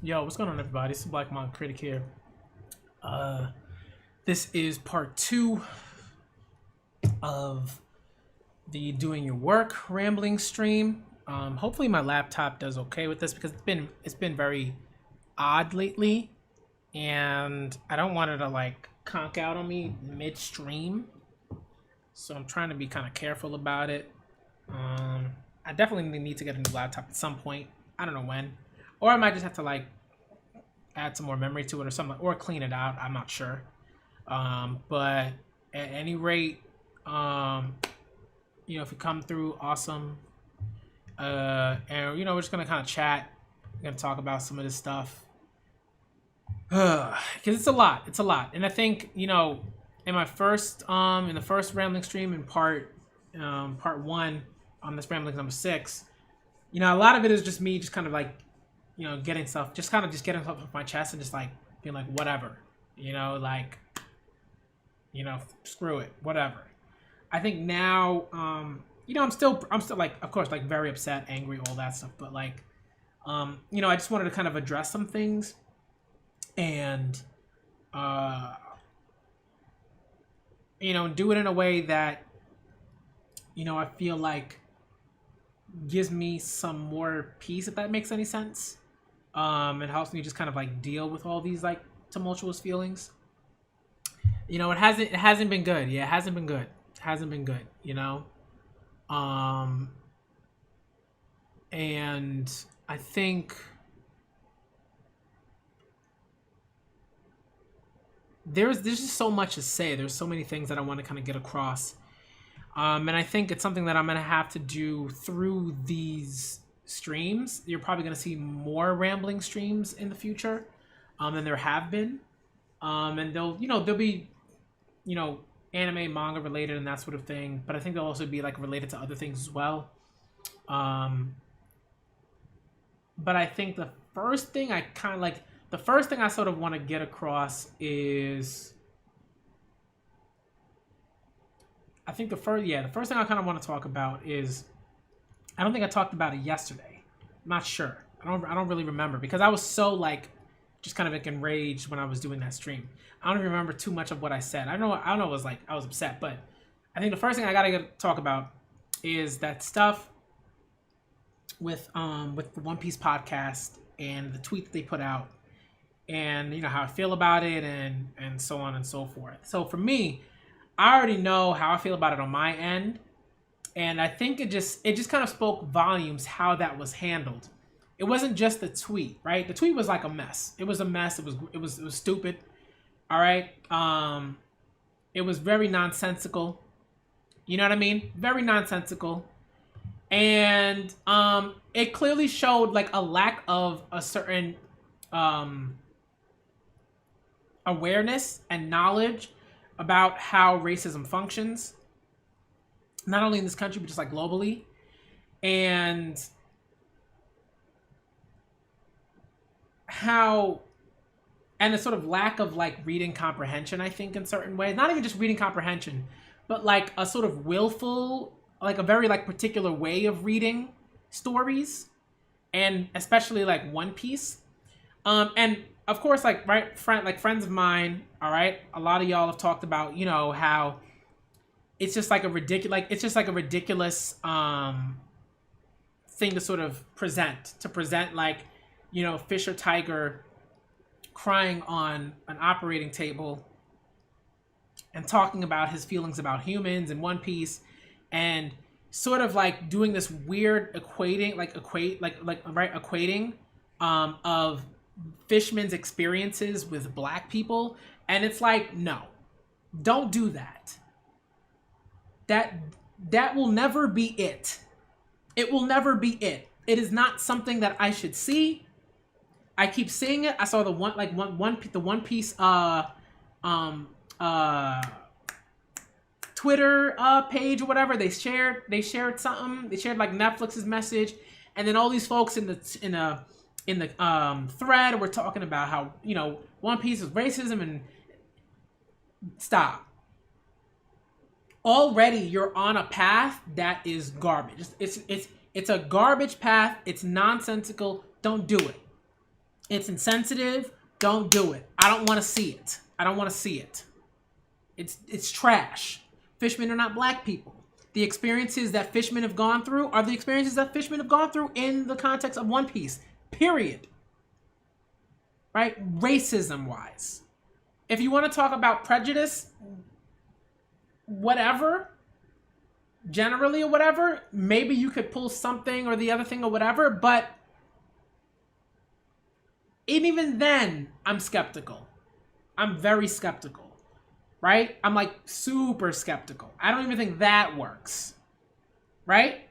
Yo, what's going on, everybody? It's the Black Monk Critic here. This is part 2 of the Doing Your Work rambling stream. Hopefully my laptop does okay with this because it's been very odd lately, and I don't want it to like conk out on me midstream. So I'm trying to be kind of careful about it. I definitely need to get a new laptop at some point. I don't know when. Or I might just have to like add some more memory to it or something, or clean it out. I'm not sure. But at any rate, if you come through, awesome. And we're just gonna kind of chat. We're gonna talk about some of this stuff. Because it's a lot. It's a lot. And I think, in my first in the first rambling stream in part 1 on this rambling number 6, a lot of it is just me just kind of like getting stuff off my chest and just like being like whatever, screw it, whatever. I think now I'm still like, of course, like very upset, angry, all that stuff, but like I just wanted to kind of address some things and do it in a way that I feel like gives me some more peace, if that makes any sense. It helps me just kind of like deal with all these like tumultuous feelings. It hasn't been good. Yeah, it hasn't been good. And I think there's just so much to say. There's so many things that I want to kind of get across. And I think it's something that I'm going to have to do through these streams. You're probably going to see more rambling streams in the future than there have been. And they'll be, anime, manga related and that sort of thing. But I think they'll also be like related to other things as well. But I think the first thing I sort of want to get across is, I think the first thing I kind of want to talk about is, I don't think I talked about it yesterday. I'm not sure. I don't really remember because I was so like just kind of like enraged when I was doing that stream. I don't even remember too much of what I said. I don't know. It was like I was upset, but I think the first thing I gotta talk about is that stuff with the One Piece podcast and the tweet that they put out, and how I feel about it, and so on and so forth. So for me, I already know how I feel about it on my end, and I think it just kind of spoke volumes how that was handled. It wasn't just the tweet, right? The tweet was like a mess. It was a mess. It was stupid. All right. It was very nonsensical. You know what I mean? Very nonsensical. And it clearly showed like a lack of a certain awareness and knowledge about how racism functions, not only in this country but just like globally, and a sort of lack of like reading comprehension, I think, in certain ways. Not even just reading comprehension, but like a sort of willful, like a very like particular way of reading stories, and especially like One Piece. And of course, like friends of mine, all right, a lot of y'all have talked about, how it's just like a ridiculous thing to sort of present like, Fisher Tiger crying on an operating table and talking about his feelings about humans in One Piece, and sort of like doing this weird equating of Fishman's experiences with black people. And it's like, no, don't do that. That will never be it. It will never be it. It is not something that I should see. I keep seeing it. I saw the One Piece Twitter page or whatever. They shared something. They shared like Netflix's message, and then all these folks in the thread were talking about how One Piece is racism, and stop. Already you're on a path that is garbage. It's a garbage path. It's nonsensical. Don't do it. It's insensitive. Don't do it. I don't want to see it. I don't want to see it. It's trash. Fishmen are not black people. The experiences that fishmen have gone through are the experiences that fishmen have gone through in the context of One Piece. Period. Right? Racism wise. If you want to talk about prejudice, whatever, generally or whatever, maybe you could pull something or the other thing or whatever, but even then, I'm skeptical. I'm very skeptical. Right? I'm like super skeptical. I don't even think that works. Right?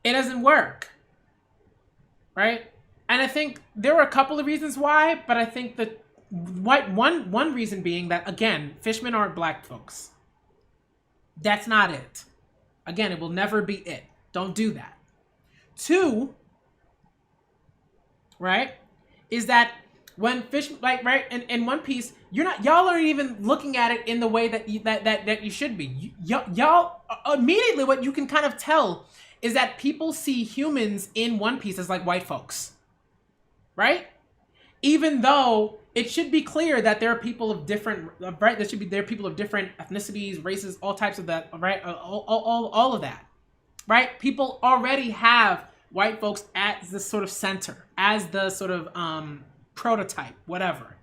It doesn't work. Right? And I think there are a couple of reasons why, but I think that one reason being that, again, fishmen aren't black folks. That's not it. Again, it will never be it. Don't do that. 2, right, is that when fish, like, right, in One Piece, y'all aren't even looking at it in the way that you should be. Y'all immediately, what you can kind of tell is that people see humans in One Piece as like white folks, right? Even though it should be clear that there are people of different, right? There are people of different ethnicities, races, all types of that, right? All of that, right? People already have white folks as the sort of center, as the sort of prototype, whatever,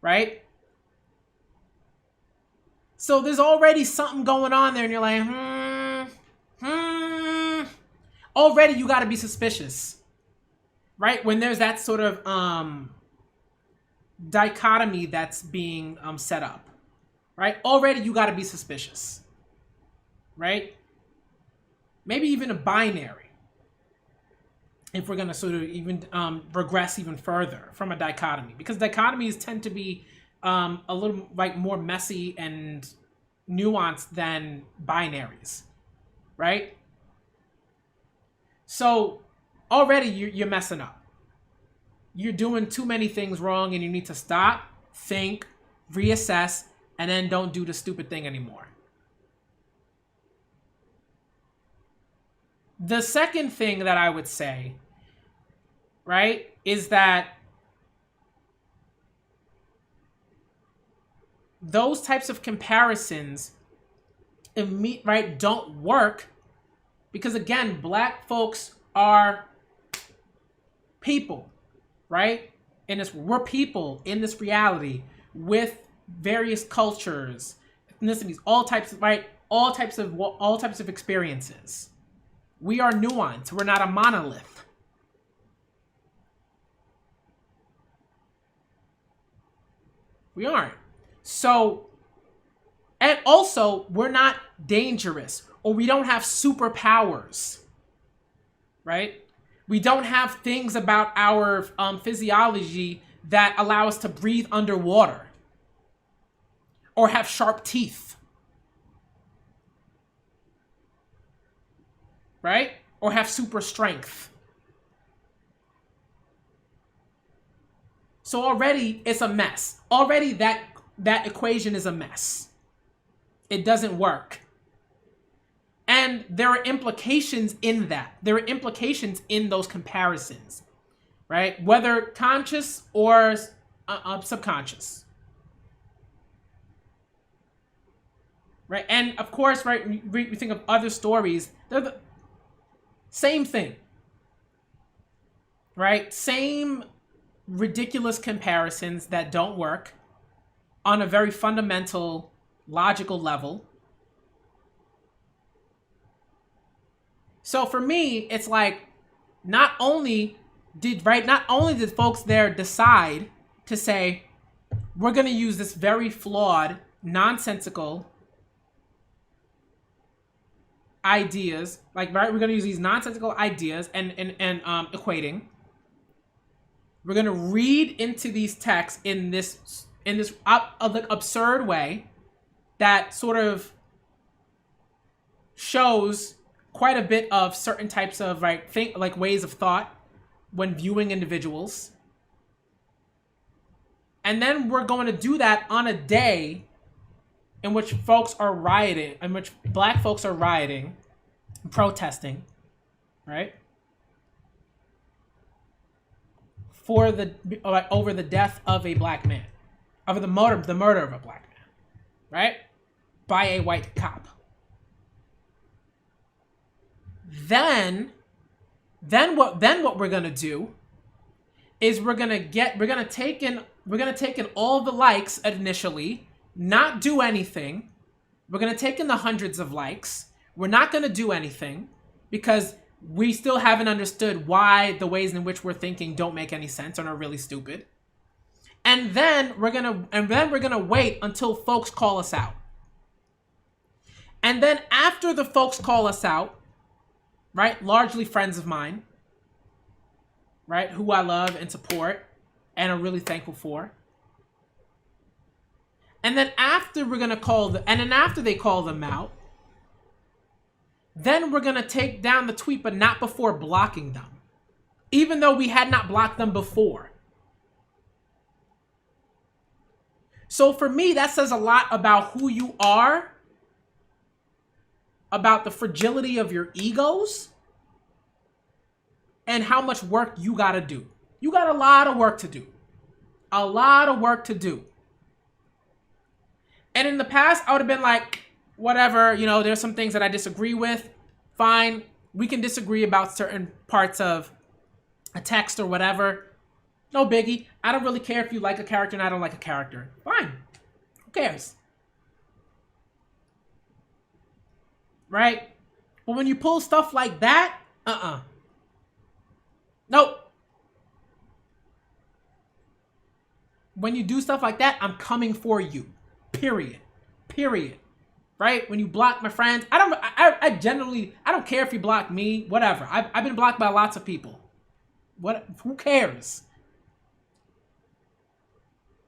right? So there's already something going on there, and you're like, already you got to be suspicious, right? When there's that sort of dichotomy that's being set up, right? Already you got to be suspicious, right? Maybe even a binary, if we're going to sort of even regress even further from a dichotomy, because dichotomies tend to be a little like more messy and nuanced than binaries, right? So already you're messing up. You're doing too many things wrong, and you need to stop, think, reassess, and then don't do the stupid thing anymore. The second thing that I would say, right, is that those types of comparisons, right, don't work because, again, black folks are people, right? And we're people in this reality with various cultures, ethnicities, all types of, right, all types of experiences. We are nuanced. We're not a monolith. We aren't. So, and also, we're not dangerous, or we don't have superpowers, right? We don't have things about our physiology that allow us to breathe underwater or have sharp teeth, right? Or have super strength. So already it's a mess. Already that equation is a mess. It doesn't work. And there are implications in that. There are implications in those comparisons, right? Whether conscious or subconscious, right? And of course, right, we think of other stories. They're the same thing, right? Same ridiculous comparisons that don't work on a very fundamental, logical level. So for me, it's like, not only did folks there decide to say, we're going to use this very flawed, nonsensical ideas, like, right, we're going to use these nonsensical ideas and equating. We're going to read into these texts in this absurd way that sort of shows quite a bit of certain types of ways of thought when viewing individuals. And then we're going to do that on a day in which folks are rioting, in which black folks are rioting, protesting, right? for over the death of a black man, over the murder of a black man, right? By a white cop. Then what we're gonna do is we're gonna take in all the likes initially, not do anything. We're gonna take in the hundreds of likes. We're not gonna do anything because we still haven't understood why the ways in which we're thinking don't make any sense and are really stupid. And then we're gonna wait until folks call us out. And then after the folks call us out, right, largely friends of mine, right, who I love and support and are really thankful for. And then after after they call them out, then we're gonna take down the tweet, but not before blocking them, even though we had not blocked them before. So for me, that says a lot about who you are, about the fragility of your egos, and how much work you gotta do. You got a lot of work to do. A lot of work to do. And in the past, I would have been like, whatever, there's some things that I disagree with. Fine. We can disagree about certain parts of a text or whatever. No biggie. I don't really care if you like a character and I don't like a character. Fine. Who cares? Right? But when you pull stuff like that, nope. When you do stuff like that, I'm coming for you. Period. Right? When you block my friends, I generally don't care if you block me, whatever. I've been blocked by lots of people. Who cares?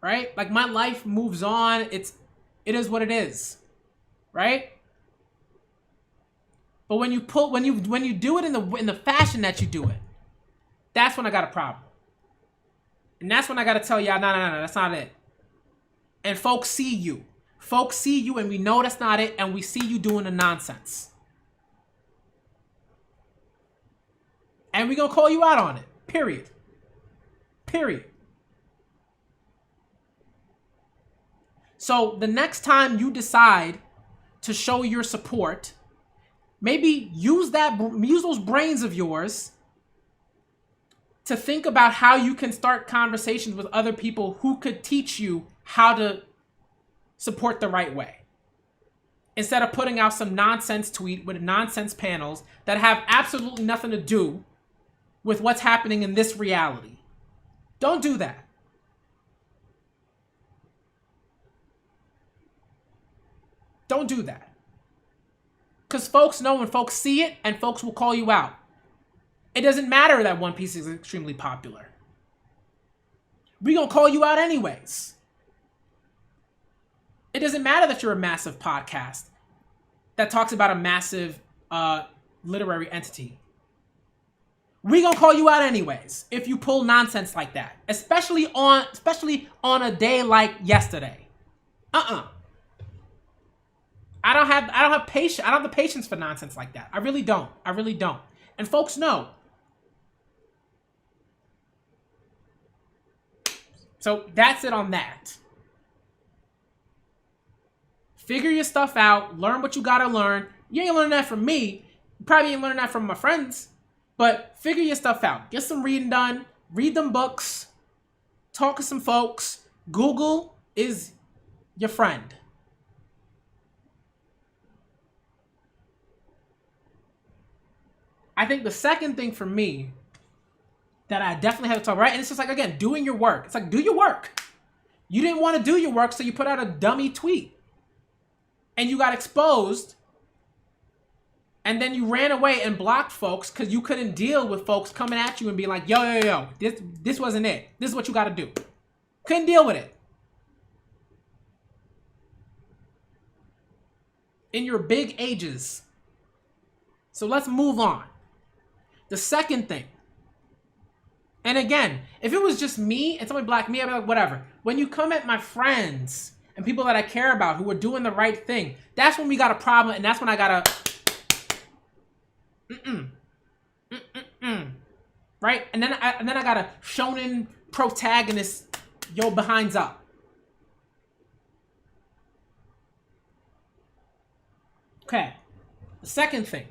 Right? Like, my life moves on. It is what it is. Right? But when you do it in the fashion that you do it, that's when I got a problem. And that's when I got to tell y'all, no, that's not it. And folks see you. Folks see you and we know that's not it, and we see you doing the nonsense. And we're going to call you out on it. Period. So the next time you decide to show your support, maybe use those brains of yours to think about how you can start conversations with other people who could teach you how to support the right way. Instead of putting out some nonsense tweet with nonsense panels that have absolutely nothing to do with what's happening in this reality. Don't do that. Don't do that. Because folks know when folks see it, and folks will call you out. It doesn't matter that One Piece is extremely popular. We're going to call you out anyways. It doesn't matter that you're a massive podcast that talks about a massive literary entity. We're going to call you out anyways if you pull nonsense like that. Especially on a day like yesterday. I don't have patience. I don't have the patience for nonsense like that. I really don't. And folks know. So that's it on that. Figure your stuff out. Learn what you gotta learn. You ain't learning that from me. You probably ain't learning that from my friends. But figure your stuff out. Get some reading done. Read them books. Talk to some folks. Google is your friend. I think the second thing for me that I definitely have to talk about, right? And it's just like, again, doing your work. It's like, do your work. You didn't want to do your work, so you put out a dummy tweet. And you got exposed. And then you ran away and blocked folks because you couldn't deal with folks coming at you and being like, yo, this wasn't it. This is what you got to do. Couldn't deal with it. In your big ages. So let's move on. The second thing. And again, if it was just me and somebody blocked me, I'd be like, whatever. When you come at my friends and people that I care about who are doing the right thing, that's when we got a problem, and that's when I gotta right? And then I got a shonen protagonist, yo behinds up. Okay, the second thing,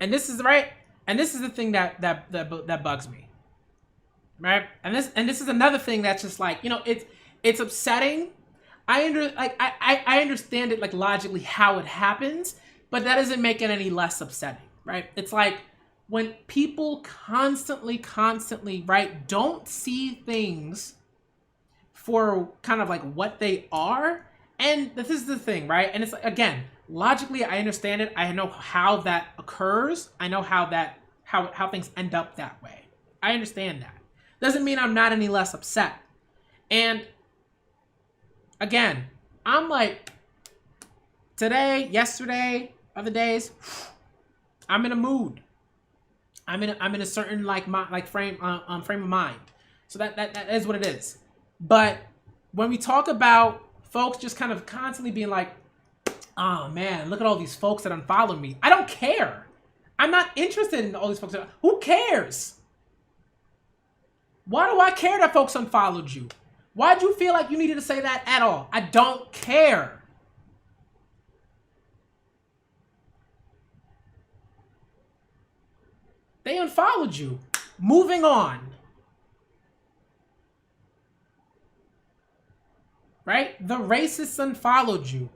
and this is right, and this is the thing that bugs me, right? And this is another thing that's just like, it's upsetting. I understand it, like, logically how it happens, but that doesn't make it any less upsetting, right? It's like when people constantly, right, don't see things for kind of like what they are. And this is the thing, right? And it's like, again, logically I understand it. I know how that occurs. I know how things end up that way. I understand that. Doesn't mean I'm not any less upset. And again, I'm like, today, yesterday, other days, I'm in a mood. I'm in a certain frame of mind. So that is what it is. But when we talk about folks just kind of constantly being like, oh man, look at all these folks that unfollowed me. I don't care. I'm not interested in all these folks. Who cares? Why do I care that folks unfollowed you? Why'd you feel like you needed to say that at all? I don't care. They unfollowed you. Moving on. Right? The racists unfollowed you.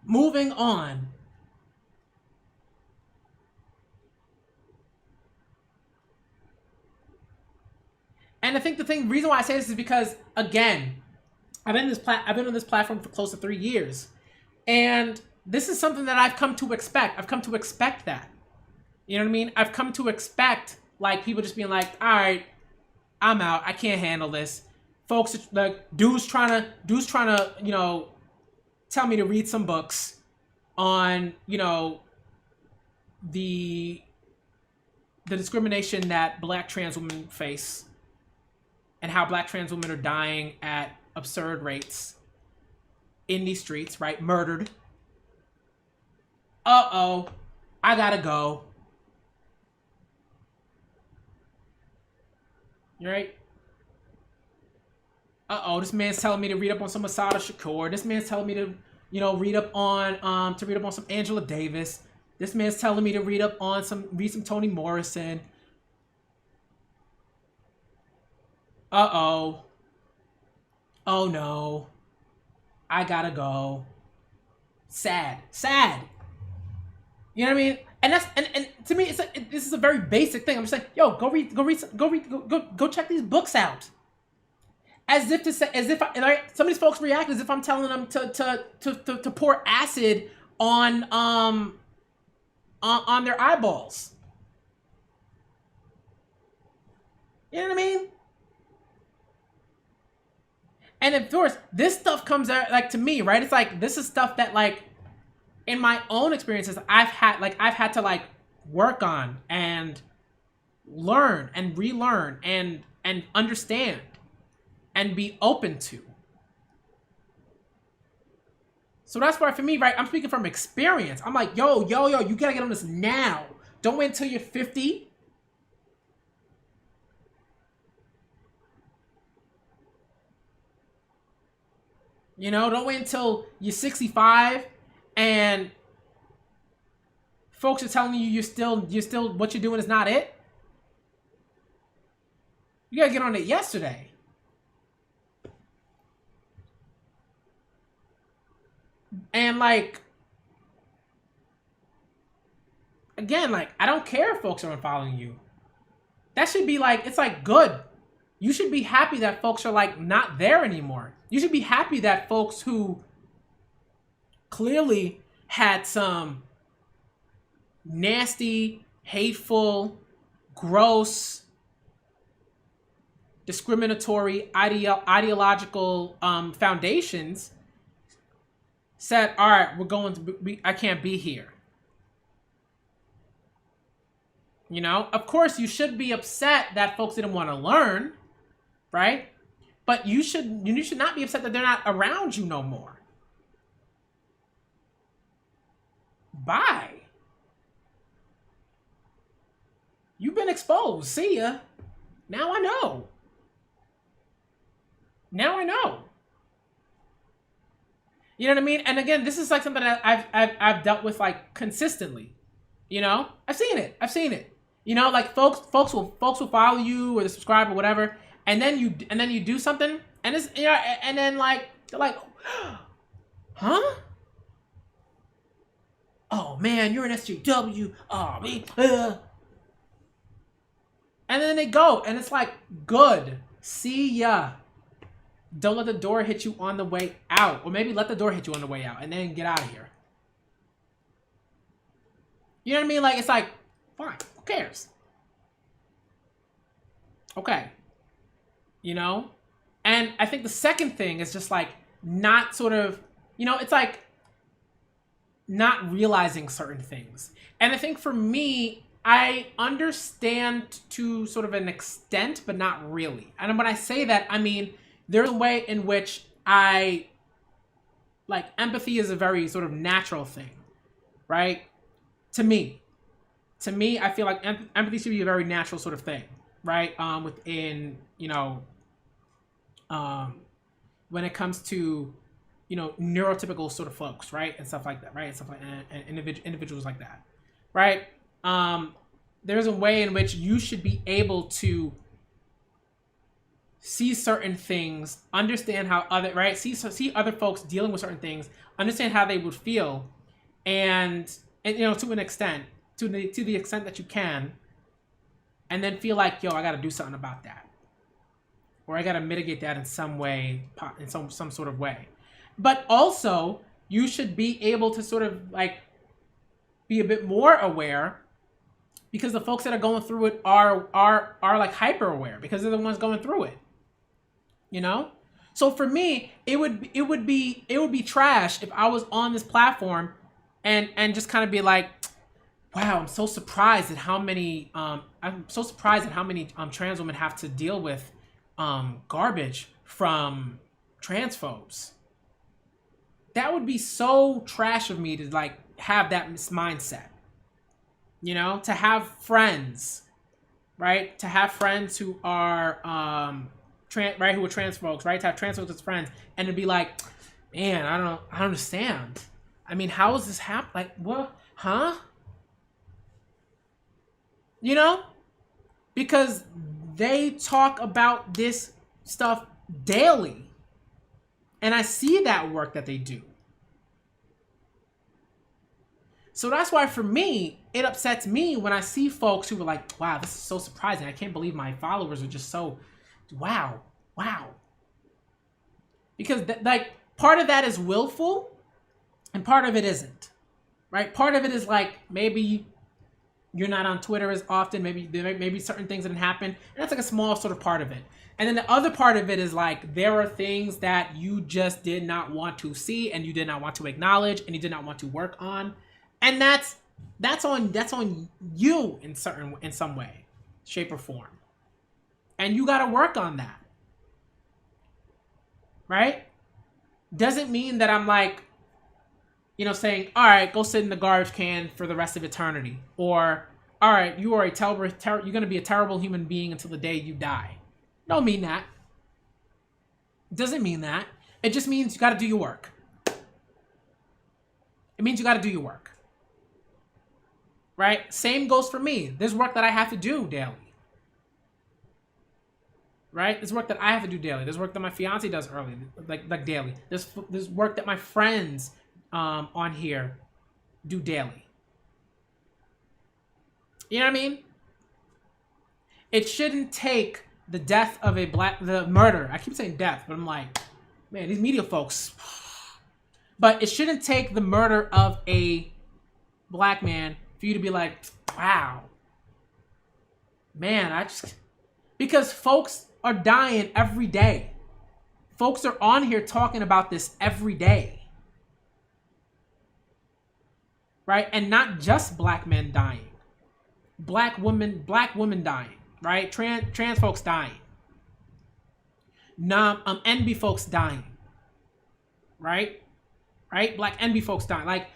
Moving on. And I think the reason why I say this is because, again, I've been on this platform for close to 3 years, and this is something that I've come to expect. I've come to expect that. You know what I mean? I've come to expect, like, people just being like, all right, I'm out. I can't handle this. Folks, like, dude's trying to, tell me to read some books on, the discrimination that black trans women face and how black trans women are dying at absurd rates in these streets, right? Murdered. Uh-oh. I gotta go. Right? Uh-oh, this man's telling me to read up on some Asada Shakur. This man's telling me to, read up on some Angela Davis. This man's telling me to read some Toni Morrison. Uh-oh. Oh no. I gotta go. Sad. You know what I mean? And that's and to me, this is a very basic thing. I'm just like, yo, go check these books out. As if some of these folks react as if I'm telling them to pour acid on their eyeballs. You know what I mean? And of course, this stuff comes out, like, to me, right? It's like, this is stuff that, like, in my own experiences, I've had to, like, work on and learn and relearn and understand and be open to. So that's why, for me, right, I'm speaking from experience. I'm like, yo, you gotta get on this now. Don't wait until you're 50. Don't wait until you're 65 and folks are telling you you're still what you're doing is not it. You gotta get on it yesterday. And, like, again, like, I don't care if folks are unfollowing you. That should be like, it's like, good. You should be happy that folks are, like, not there anymore. You should be happy that folks who clearly had some nasty, hateful, gross, discriminatory, ideological foundations said, all right, I can't be here. Of course, you should be upset that folks didn't want to learn, right? But you should not be upset that they're not around you no more. Bye. You've been exposed. See ya. Now I know. Now I know. You know what I mean? And again, this is like something that I've dealt with like consistently. You know, I've seen it. I've seen it. You know, like folks will follow you or they subscribe or whatever, and then you do something, and it's and then like they're like, huh? Oh man, you're an SJW. Oh me. And then they go, and it's like, good. See ya. Don't let the door hit you on the way out. Or maybe let the door hit you on the way out and then get out of here. You know what I mean? Like, it's like, fine. Who cares? Okay. You know? And I think the second thing is just like not sort of, it's like not realizing certain things. And I think for me, I understand to sort of an extent, but not really. And when I say that, I mean, there's a way in which empathy is a very sort of natural thing, right? To me, I feel like empathy should be a very natural sort of thing, right? Within, when it comes to, neurotypical sort of folks, right? And stuff like that, right? And stuff like and individuals like that, right? There's a way in which you should be able to see certain things, understand how see other folks dealing with certain things, understand how they would feel, and to an extent, to the extent that you can, and then feel like, I got to do something about that, or I got to mitigate that in some way, in some sort of way. But also, you should be able to sort of like be a bit more aware, because the folks that are going through it are like hyper aware, because they're the ones going through it. So for me, it would be trash if I was on this platform and just kind of be like, wow, I'm so surprised at how many trans women have to deal with garbage from transphobes. That would be so trash of me to like have that mindset. To have friends, right? To have friends who are who are trans folks, right? To have trans folks as friends, and to be like, man, I don't understand. I mean, how is this happen? Like, what? Huh? Because they talk about this stuff daily, and I see that work that they do. So that's why for me, it upsets me when I see folks who are like, wow, this is so surprising. I can't believe my followers are just so, wow. Because part of that is willful and part of it isn't, right? Part of it is like, maybe you're not on Twitter as often. Maybe certain things didn't happen. And that's like a small sort of part of it. And then the other part of it is like, there are things that you just did not want to see, and you did not want to acknowledge, and you did not want to work on. And that's on you in some way, shape, or form. And you got to work on that. Right? Doesn't mean that I'm like, saying, all right, go sit in the garbage can for the rest of eternity. Or, all right, you are you're going to be a terrible human being until the day you die. Don't mean that. Doesn't mean that. It just means you got to do your work. It means you got to do your work. Right? Same goes for me. There's work that I have to do daily. Right? There's work that I have to do daily. There's work that my fiance does early, like daily. There's work that my friends on here do daily. You know what I mean? It shouldn't take the death of the murder. I keep saying death, but I'm like, man, these media folks. But it shouldn't take the murder of a black man for you to be like, wow, man, because folks are dying every day. Folks are on here talking about this every day. Right? And not just black men dying. Black women dying. Right? Trans folks dying. NB folks dying. Right? Right? Black NB folks dying. Like,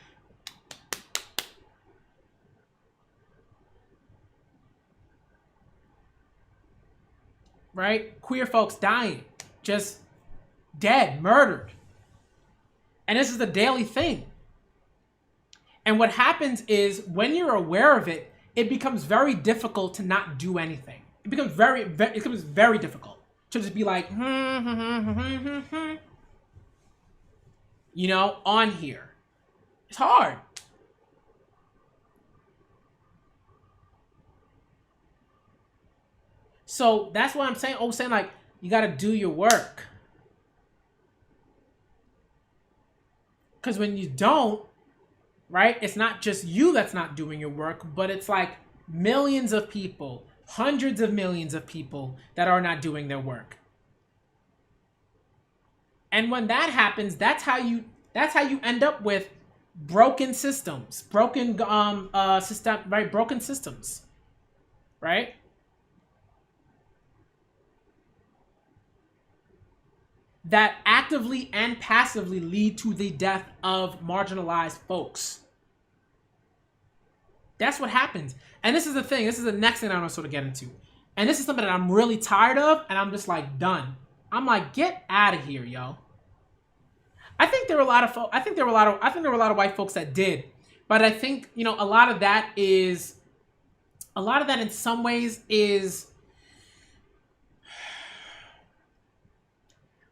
right? Queer folks dying, just dead, murdered. And this is a daily thing. And what happens is when you're aware of it, it becomes very difficult to not do anything. It becomes very difficult to just be like, you know, on here. It's hard. So that's what I'm saying. Oh, saying like, you got to do your work. Because when you don't, right, it's not just you that's not doing your work, but it's like millions of people, hundreds of millions of people that are not doing their work. And when that happens, that's how you end up with broken systems, broken broken systems, right? That actively and passively lead to the death of marginalized folks. That's what happens. And this is the thing. This is the next thing I want to sort of get into. And this is something that I'm really tired of, and I'm just like done. I'm like, get out of here, yo. I think there were a lot of white folks that did, but I think, you know, a lot of that in some ways is,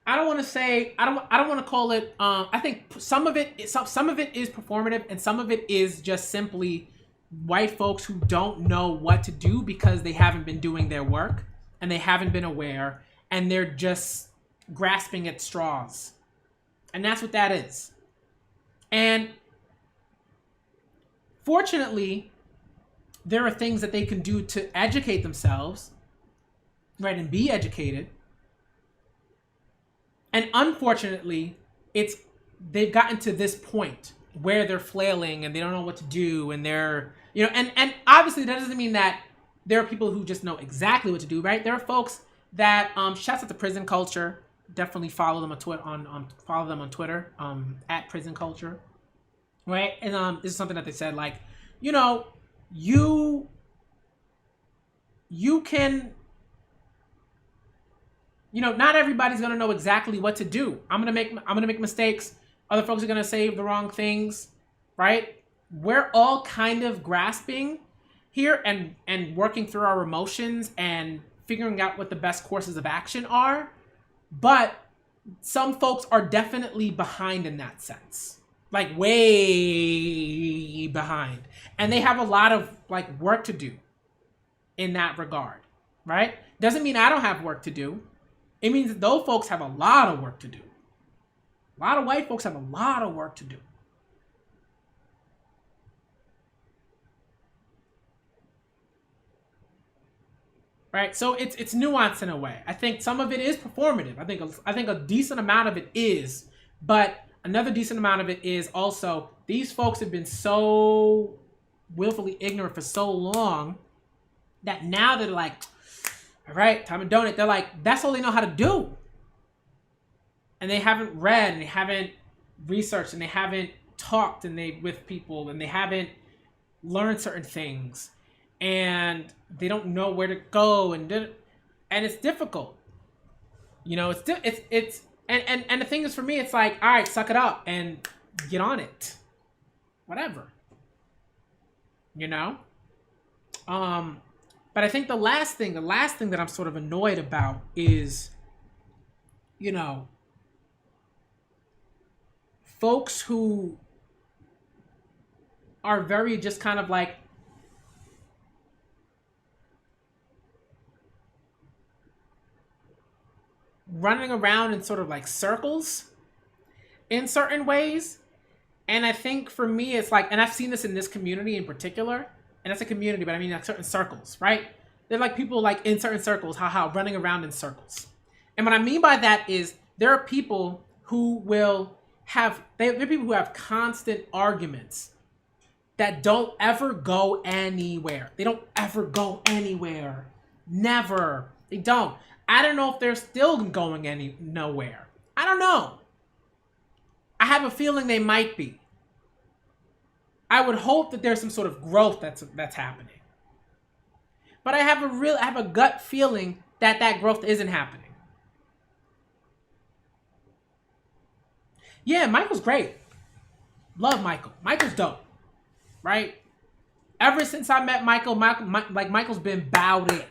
I don't want to call it. I think some of it is performative, and some of it is just simply white folks who don't know what to do because they haven't been doing their work and they haven't been aware, and they're just grasping at straws, and that's what that is. And fortunately, there are things that they can do to educate themselves, right, and be educated. And unfortunately, they've gotten to this point where they're flailing and they don't know what to do, and they're, you know, and obviously that doesn't mean that there are people who just know exactly what to do, right? There are folks that shouts out to Prison Culture. Definitely follow them on Twitter, at Prison Culture, right? And this is something that they said, like, you know, you can. You know, not everybody's gonna know exactly what to do. I'm gonna make mistakes. Other folks are gonna say the wrong things, right? We're all kind of grasping here and working through our emotions and figuring out what the best courses of action are. But some folks are definitely behind in that sense, like way behind, and they have a lot of like work to do in that regard, right? Doesn't mean I don't have work to do. It means that those folks have a lot of work to do. A lot of white folks have a lot of work to do. Right? So it's nuanced in a way. I think some of it is performative. I think a decent amount of it is, but another decent amount of it is also these folks have been so willfully ignorant for so long that now they're like, all right, time to donate. They're like, that's all they know how to do. And they haven't read, and they haven't researched, and they haven't talked with people, and they haven't learned certain things, and they don't know where to go, and it's difficult. You know, and the thing is, for me, it's like, all right, suck it up and get on it. Whatever. You know? But I think the last thing that I'm sort of annoyed about is, you know, folks who are very just kind of like running around in sort of like circles in certain ways. And I think for me, it's like, and I've seen this in this community in particular, and that's a community, but I mean like certain circles, right? They're like people like in certain circles, running around in circles. And what I mean by that is there are people who will have, there are people who have constant arguments that don't ever go anywhere. They don't ever go anywhere. Never. They don't. I don't know if they're still going nowhere. I don't know. I have a feeling they might be. I would hope that there's some sort of growth that's happening. But I have a gut feeling that growth isn't happening. Yeah, Michael's great. Love Michael. Michael's dope, right? Ever since I met Michael's been about it.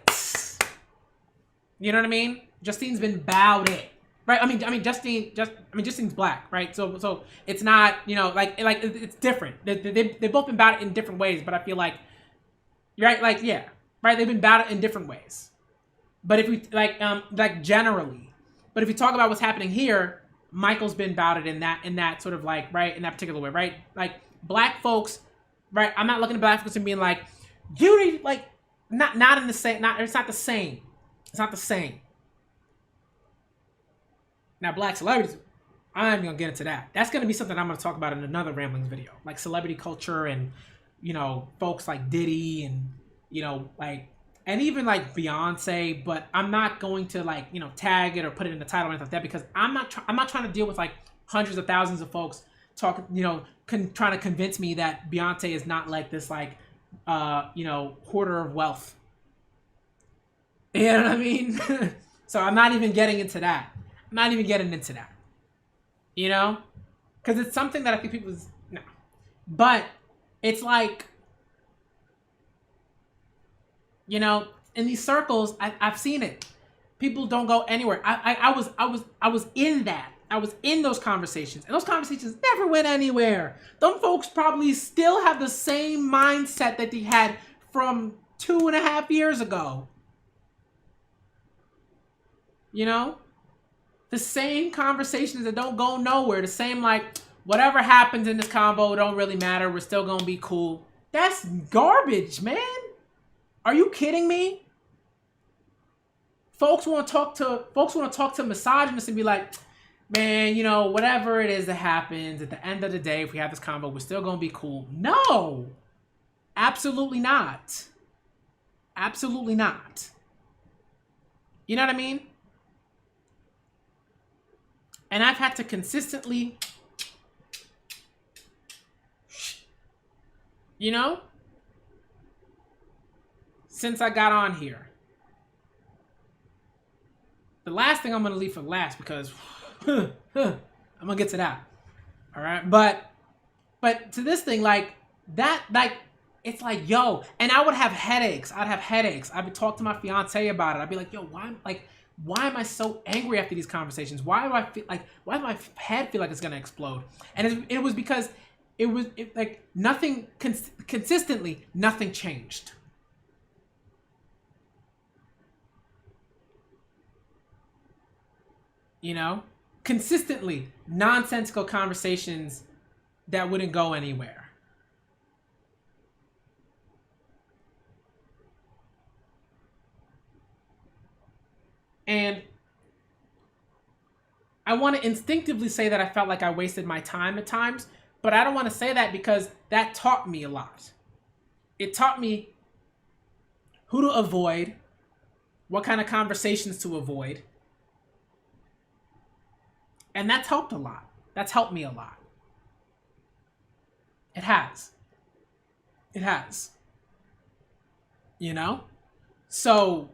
You know what I mean? Justine's been about it, right? Justine's black, right? So it's not, it's different. They've both been about it in different ways, but I feel like, right, right? They've been about it in different ways. But if we generally, but if we talk about what's happening here, Michael's been about it in that sort of right, in that particular way, right? Like black folks, right? I'm not looking at black folks and being like, you need not in the same, it's not the same. It's not the same. Now, black celebrities, I'm gonna get into that. That's gonna be something I'm gonna talk about in another Ramblings video, like celebrity culture and folks like Diddy and and even like Beyonce. But I'm not going to tag it or put it in the title or anything like that, because I'm not trying to deal with hundreds of thousands of folks talking, trying to convince me that Beyonce is not like this hoarder of wealth. You know what I mean? So I'm not even getting into that. Because it's something that I think people no. But it's in these circles, I've seen it. People don't go anywhere. I was in that. I was in those conversations, and those conversations never went anywhere. Them folks probably still have the same mindset that they had from 2.5 years ago. The same conversations that don't go nowhere. The same whatever happens in this convo don't really matter. We're still gonna be cool. That's garbage, man. Are you kidding me? Folks want to talk to misogynists and be like, man, whatever it is that happens at the end of the day, if we have this convo, we're still gonna be cool. No, absolutely not. Absolutely not. You know what I mean? And I've had to consistently, since I got on here. The last thing I'm going to leave for last, because I'm going to get to that. All right. But to this thing, it's yo, and I would have headaches. I'd be talking to my fiance about it. I'd be like, yo, why am I so angry after these conversations? Why does my head feel like it's going to explode? And it was because nothing, consistently, nothing changed. Consistently nonsensical conversations that wouldn't go anywhere. And I want to instinctively say that I felt like I wasted my time at times, but I don't want to say that, because that taught me a lot. It taught me who to avoid, what kind of conversations to avoid. And that's helped a lot. That's helped me a lot. It has. So,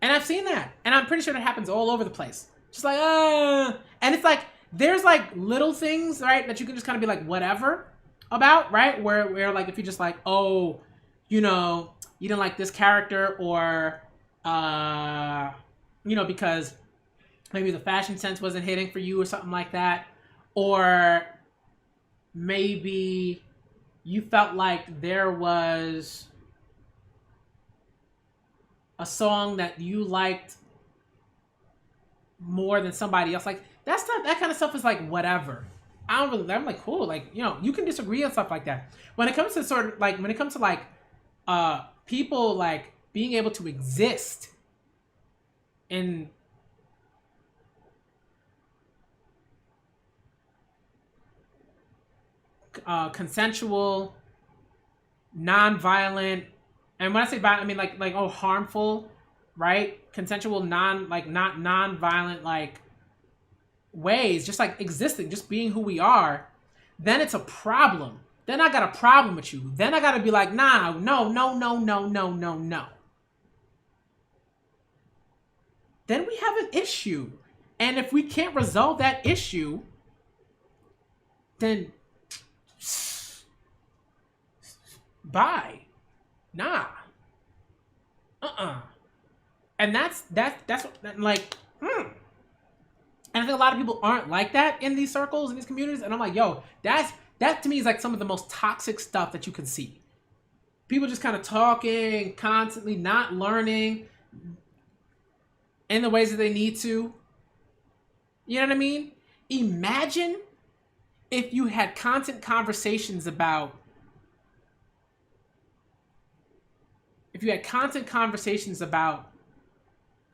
and I've seen that. And I'm pretty sure that happens all over the place. Just and it's there's little things, right, that you can just kind of be whatever about, right? Where if you're just oh, you didn't like this character, or, because maybe the fashion sense wasn't hitting for you or something like that. Or maybe you felt like there was a song that you liked more than somebody else. That kind of stuff is whatever. I'm cool. You can disagree on stuff like that. When it comes to people being able to exist in consensual, non-violent, and when I say violent, I mean harmful, right? Consensual, not non-violent ways, just existing, just being who we are. Then it's a problem. Then I got a problem with you. Then I got to be nah, no. then we have an issue. And if we can't resolve that issue, then bye. Nah. And that's like, And I think a lot of people aren't like that in these circles, in these communities. And I'm like, yo, that to me is like some of the most toxic stuff that you can see. People just kind of talking, constantly not learning in the ways that they need to. You know what I mean? Imagine if you had constant conversations about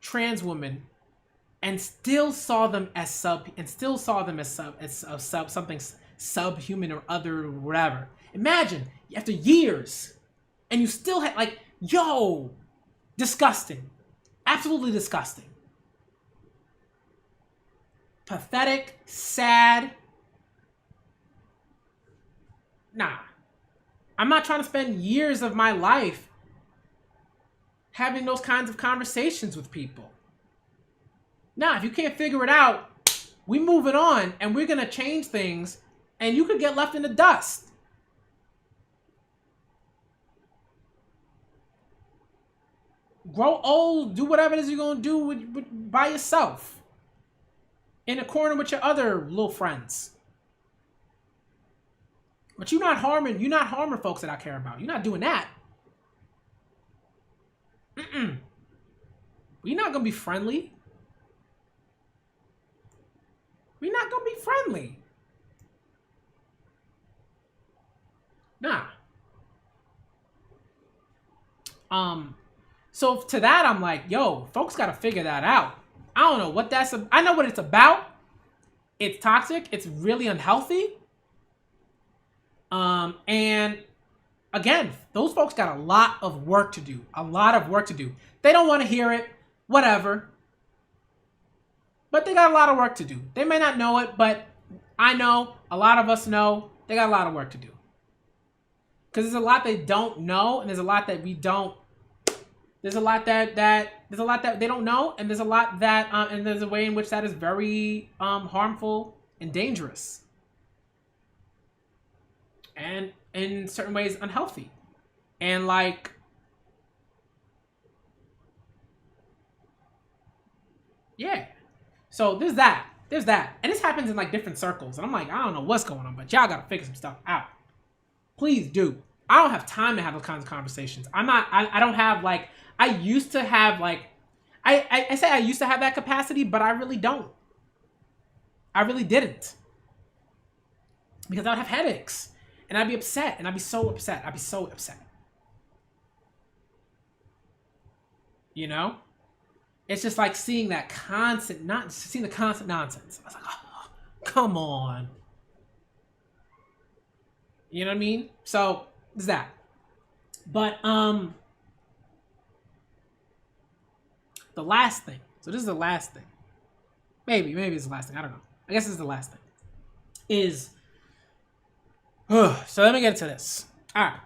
trans women and still saw them as something subhuman or other or whatever. Imagine after years and you still had like, yo, disgusting. Absolutely disgusting. Pathetic, sad. Nah. I'm not trying to spend years of my life having those kinds of conversations with people. Nah, if you can't figure it out, we moving on and we're gonna change things and you could get left in the dust. Grow old, do whatever it is you're gonna do by yourself. In a corner with your other little friends. But you're not harming folks that I care about. You're not doing that. We're not gonna be friendly. We're not gonna be friendly. Nah. So to that, I'm like, yo, folks gotta figure that out. I don't know what I know what it's about. It's toxic. It's really unhealthy. And again, those folks got a lot of work to do. They don't want to hear it, whatever. But they got a lot of work to do. They may not know it, but I know, a lot of us know, they got a lot of work to do. Because there's a lot they don't know, and there's a lot that we don't. There's a lot that they don't know, and there's a lot that, and there's a way in which that is very harmful and dangerous. And in certain ways, unhealthy. And like, yeah. So there's that. And this happens in like different circles. And I'm like, I don't know what's going on, but y'all gotta figure some stuff out. Please do. I don't have time to have those kinds of conversations. I don't have like, I used to have like, I say I used to have that capacity, but I really don't. I really didn't. Because I would have headaches. And I'd be upset. And I'd be so upset. You know? It's just like seeing that seeing the constant nonsense. I was like, oh, come on. You know what I mean? So, it's that. But, the last thing. So this is the last thing. Maybe it's the last thing. I don't know. I guess this is the last thing. So let me get into this. All right.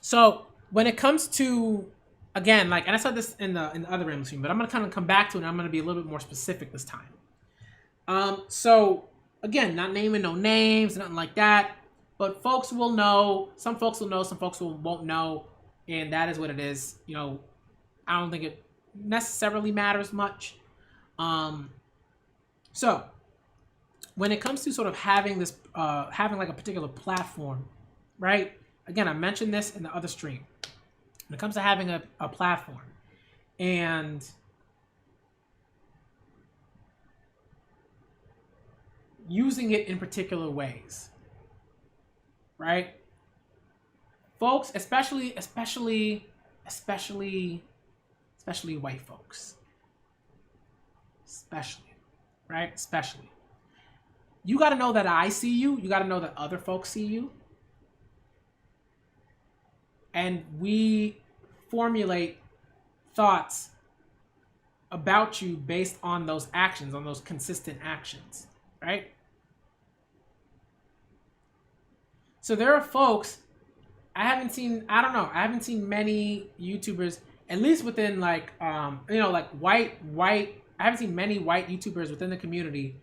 So when it comes to, again, like, and I said this in the other rambling stream, but I'm gonna kind of come back to it, and I'm gonna be a little bit more specific this time. So again, not naming no names, nothing like that, but folks will know. Some folks will know. Some folks won't know, and that is what it is. You know, I don't think it necessarily matters much. So when it comes to sort of having this, having like a particular platform, right? Again, I mentioned this in the other stream. When it comes to having a platform and using it in particular ways, right? Folks, especially white folks. Especially. You got to know that I see you. You got to know that other folks see you. And we formulate thoughts about you based on those actions, on those consistent actions, right? So there are folks, I haven't seen many YouTubers at least within like like white. I haven't seen many white YouTubers within the community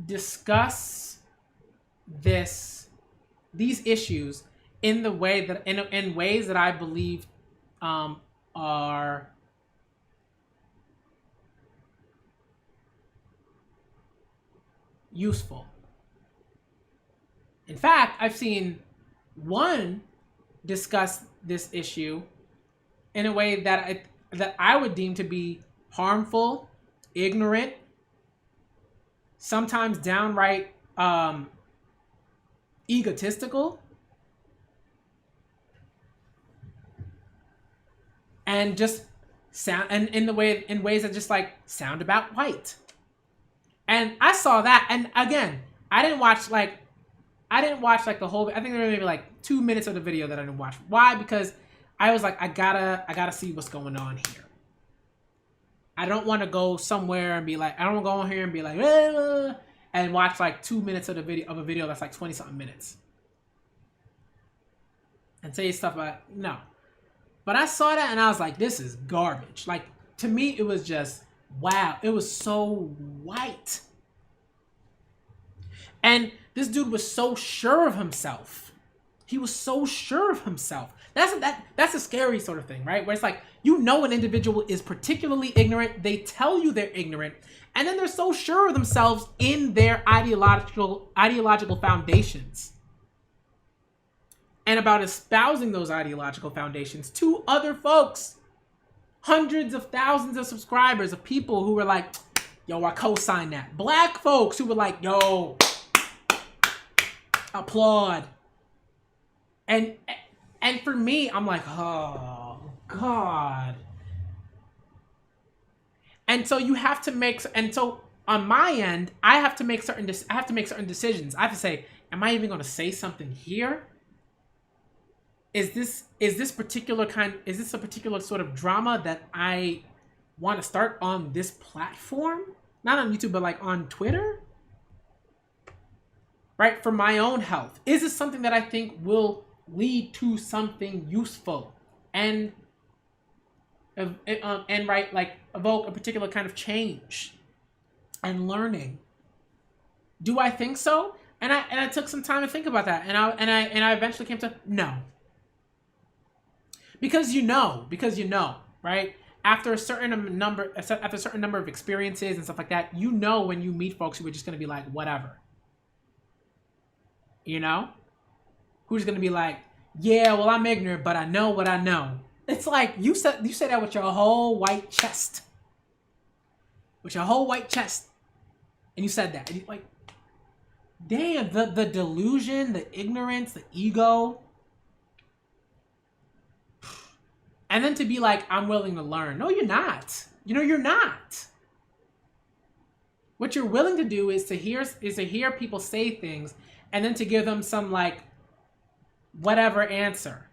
discuss these issues in the way that in ways that I believe are useful. In fact, I've seen one discuss this issue in a way that I would deem to be harmful, ignorant, sometimes downright egotistical, and just sound and in ways that just like sound about white. And I saw that, and again, I didn't watch like the whole. I think there were maybe like 2 minutes of the video that I didn't watch. Why? Because I was like, I gotta see what's going on here. I don't want to go somewhere and be like, I don't want to go on here and be like, and watch like 2 minutes of a video that's like 20 something minutes, and say stuff about no. But I saw that and I was like, this is garbage. Like, to me, it was just wow. It was so white, and this dude was so sure of himself. He was so sure of himself. That's a scary sort of thing, right? Where it's like, an individual is particularly ignorant. They tell you they're ignorant, and then they're so sure of themselves in their ideological foundations and about espousing those ideological foundations to other folks. Hundreds of thousands of subscribers of people who were like, yo, I co-sign that. Black folks who were like, yo, applaud. And for me, I'm like, oh God. And so you have to make, and so on my end, I have to make certain decisions. I have to say, am I even going to say something here? Is this a particular sort of drama that I want to start on this platform? Not on YouTube, but like on Twitter? Right? For my own health. Is this something that I think will lead to something useful and right, like evoke a particular kind of change and learning? Do I think so? And I took some time to think about that, and I eventually came to no. Because you know, right? After a certain number of experiences and stuff like that, you know when you meet folks who are just gonna be like, whatever. You know? Who's gonna be like, yeah, well, I'm ignorant, but I know what I know. It's like you said that with your whole white chest. With your whole white chest. And you said that. And you're like, damn, the delusion, the ignorance, the ego. And then to be like, I'm willing to learn. No, you're not. You're not. What you're willing to do is to hear people say things and then to give them some like whatever answer.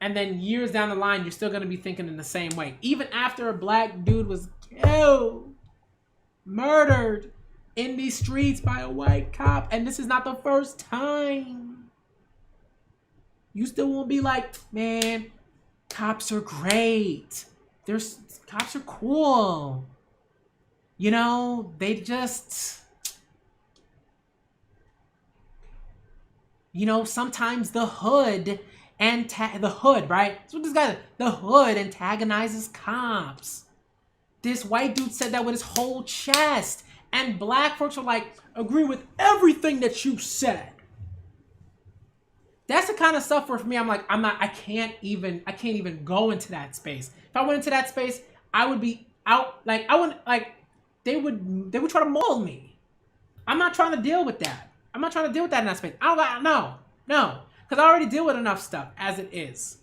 And then years down the line, you're still going to be thinking in the same way. Even after a black dude was killed, murdered in these streets by a white cop, and this is not the first time, you still won't be like, man, cops are great. Cops are cool. They just, sometimes the hood right? That's what this guy, the hood antagonizes cops. This white dude said that with his whole chest, and black folks are like, agree with everything that you said. That's the kind of stuff where for me, I'm like, I can't even go into that space. If I went into that space, I would be out, like, they would try to maul me. I'm not trying to deal with that. I'm not trying to deal with that in that space. No. Because I already deal with enough stuff as it is.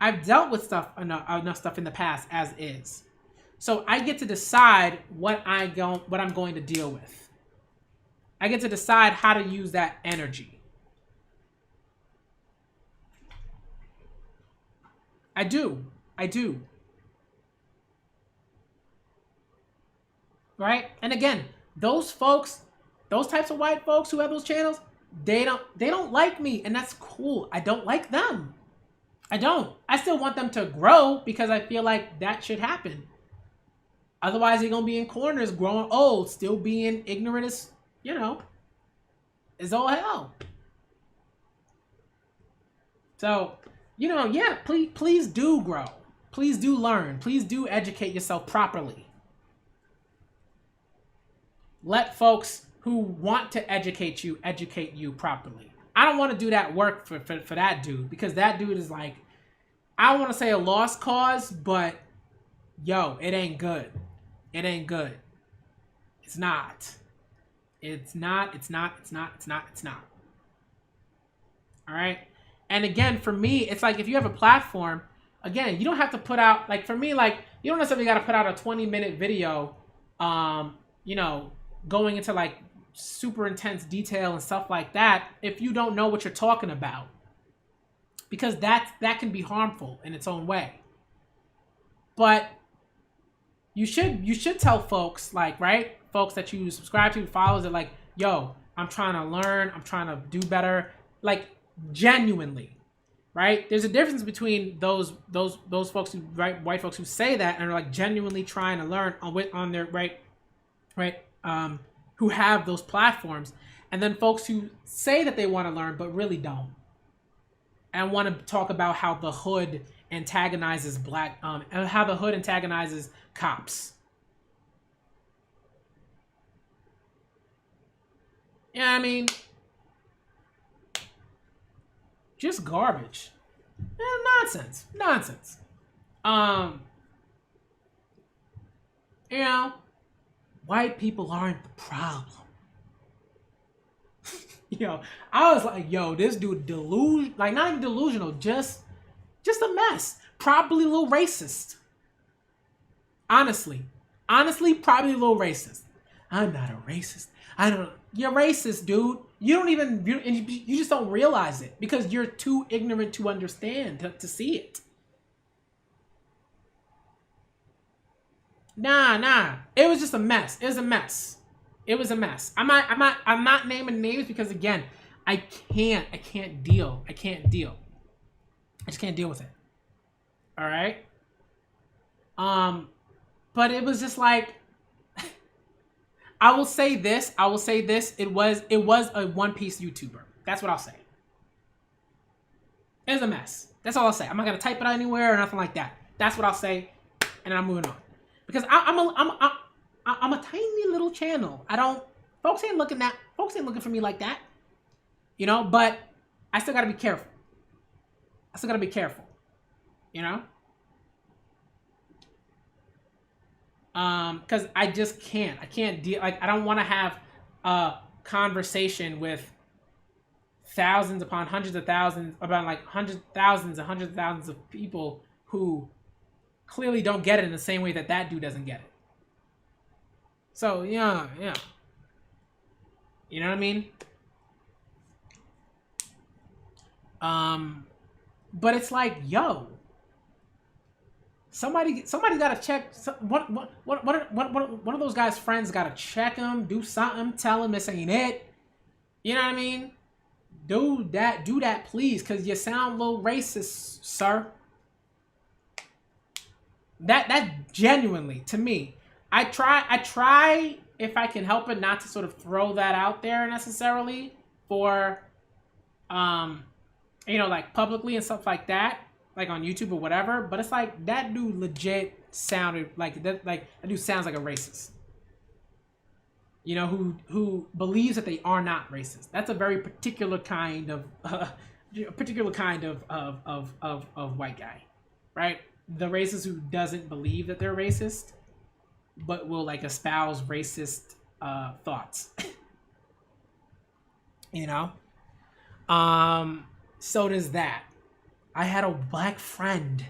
I've dealt with enough stuff in the past as is. So I get to decide what I'm going to deal with. I get to decide how to use that energy. I do. Right? And again, those types of white folks who have those channels, They don't like me, and that's cool. I don't like them. I don't. I still want them to grow because I feel like that should happen. Otherwise, they're gonna be in corners, growing old, still being ignorant as as all hell. So, yeah, please do grow. Please do learn. Please do educate yourself properly. Let folks who want to educate you properly. I don't want to do that work for that dude, because that dude is like, I don't want to say a lost cause, but yo, it ain't good. It ain't good. It's not. It's not. All right. And again, for me, it's like if you have a platform, again, you don't have to put out, like for me, like you don't necessarily got to put out a 20-minute video, going into like super intense detail and stuff like that if you don't know what you're talking about, because that can be harmful in its own way. But you should tell folks, like, right, folks that you subscribe to, followers, that like, yo, I'm trying to learn, I'm trying to do better, like genuinely, right? There's a difference between those folks who, right, white folks who say that and are like genuinely trying to learn on their right, who have those platforms, and then folks who say that they want to learn but really don't, and want to talk about how the hood antagonizes and how the hood antagonizes cops. Yeah, I mean, just garbage. Yeah, nonsense. White people aren't the problem. I was like, yo, this dude like not even delusional, just a mess. Probably a little racist. Honestly, probably a little racist. I'm not a racist. You're racist, dude. You just don't realize it because you're too ignorant to understand, to see it. Nah. It was just a mess. It was a mess. I'm not naming names because again, I can't deal. I just can't deal with it. All right. But it was just like, I will say this. It was a One Piece YouTuber. That's what I'll say. It was a mess. That's all I'll say. I'm not gonna type it anywhere or nothing like that. That's what I'll say, and then I'm moving on. Because I'm a tiny little channel. Folks ain't looking for me like that. But I still gotta be careful. Because I just can't. I can't deal. Like, I don't want to have a conversation with thousands upon hundreds of thousands about like thousands and thousands of people who clearly don't get it in the same way that dude doesn't get it. So yeah. You know what I mean? But it's like, yo, somebody gotta check. One of those guys' friends gotta check him, do something, tell him this ain't it. You know what I mean? Do that, please, because you sound a little racist, sir. That genuinely, to me, I try if I can help it not to sort of throw that out there necessarily for, like publicly and stuff like that, like on YouTube or whatever. But it's like that dude legit sounded like that. Like that dude sounds like a racist. Who believes that they are not racist. That's a very particular kind of of white guy, right? The racist who doesn't believe that they're racist, but will like espouse racist thoughts. So does that. I had a black friend.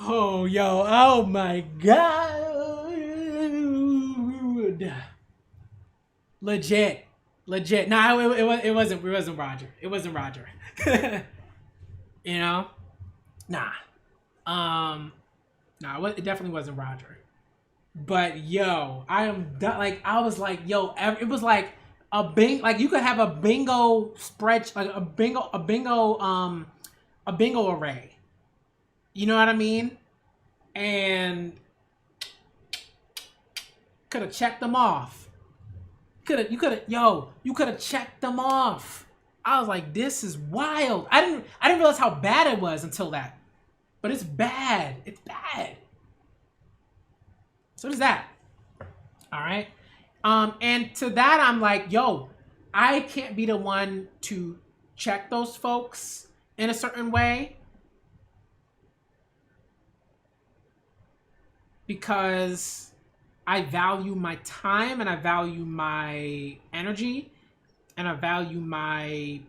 Oh my God. Legit. No, it wasn't Roger. It wasn't Roger. Nah. It definitely wasn't Roger. But yo, I am done. Like I was like, yo, it was like a bing. Like you could have a bingo spread, like a bingo array. You know what I mean? And could have checked them off. You could have checked them off. I was like, this is wild. I didn't realize how bad it was until that. But it's bad. It's bad. So there's that. All right. And to that, I'm like, yo, I can't be the one to check those folks in a certain way because I value my time and I value my energy and I value my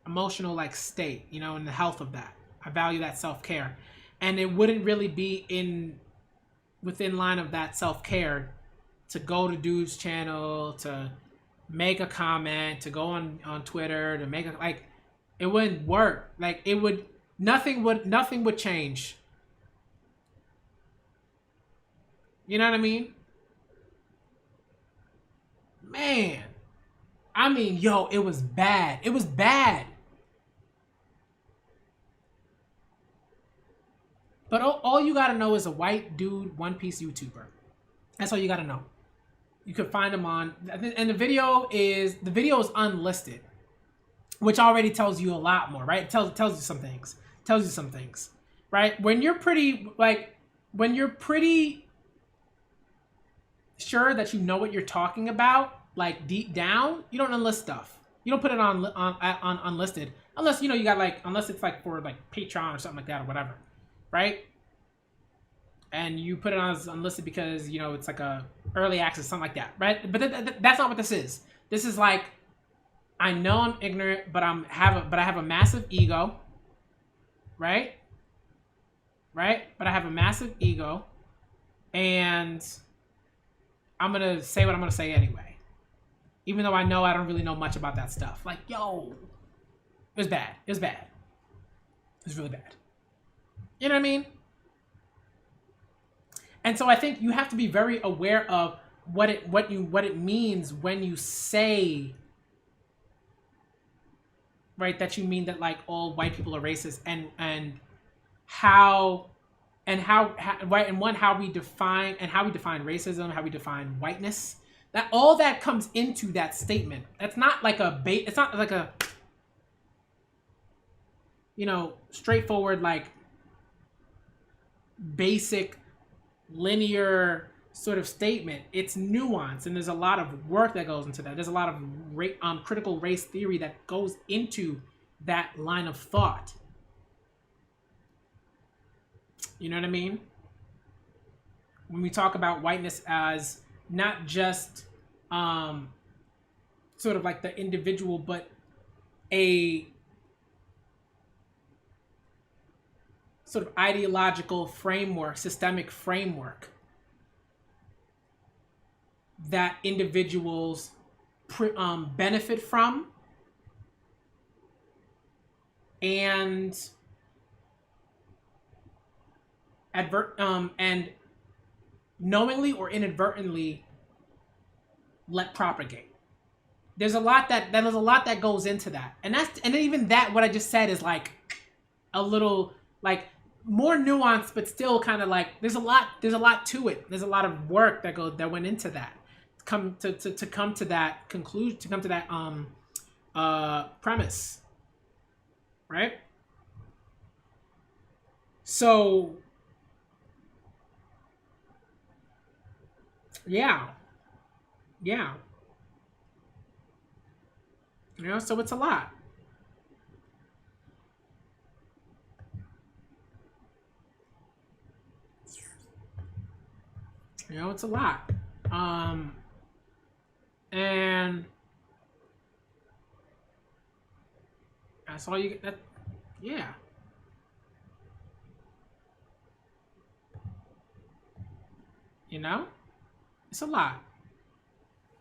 emotional like state, you know, and the health of that. I value that self-care. And it wouldn't really be within line of that self-care to go to dude's channel, to make a comment, to go on Twitter, to make a like it wouldn't work. Like it would nothing would change. You know what I mean? Man. I mean, yo, it was bad. It was bad. But all you gotta know is a white dude, One Piece YouTuber. That's all you gotta know. You could find him on, and the video is unlisted, which already tells you a lot more, right? It tells you some things. Tells you some things, right? When you're pretty sure that you know what you're talking about, like deep down, you don't unlist stuff. You don't put it on unlisted unless you know you got like unless it's like for like Patreon or something like that or whatever. Right? And you put it on as unlisted because, you know, it's like a early access, something like that, right? But that's not what this is. This is like, I know I'm ignorant, but I have a massive ego, right? Right? But I have a massive ego, and I'm going to say what I'm going to say anyway. Even though I know I don't really know much about that stuff. Like, yo, it was bad. It was bad. It was really bad. You know what I mean? And so I think you have to be very aware of what it means when you say, right, that you mean that like all white people are racist, and how we define racism, how we define whiteness. That all that comes into that statement. That's not like it's not like a, you know, straightforward like basic linear sort of statement. It's nuanced, and there's a lot of work that goes into that. There's a lot of critical race theory that goes into that line of thought. You know what I mean? When we talk about whiteness as not just sort of like the individual, but a sort of ideological framework, systemic framework that individuals benefit from and and knowingly or inadvertently let propagate. There's a lot that goes into that, and even that what I just said is like a little like more nuanced, but still kind of like there's a lot to it. There's a lot of work that went into that to come to that conclusion, to come to that premise, right? So yeah, you know, so it's a lot. You know, it's a lot. And that's all you get. That, yeah. You know, it's a lot,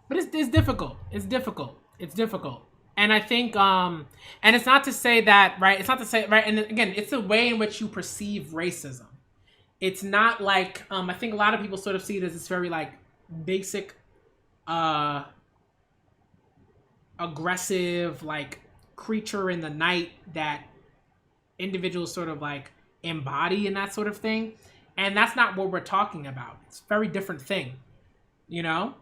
but it's difficult. It's difficult. It's difficult. And I think, and it's not to say that, right? It's not to say, right? And again, it's the way in which you perceive racism. It's not like I think a lot of people sort of see it as this very like basic, uh, aggressive like creature in the night that individuals sort of like embody and that sort of thing. And that's not what we're talking about. It's a very different thing, you know?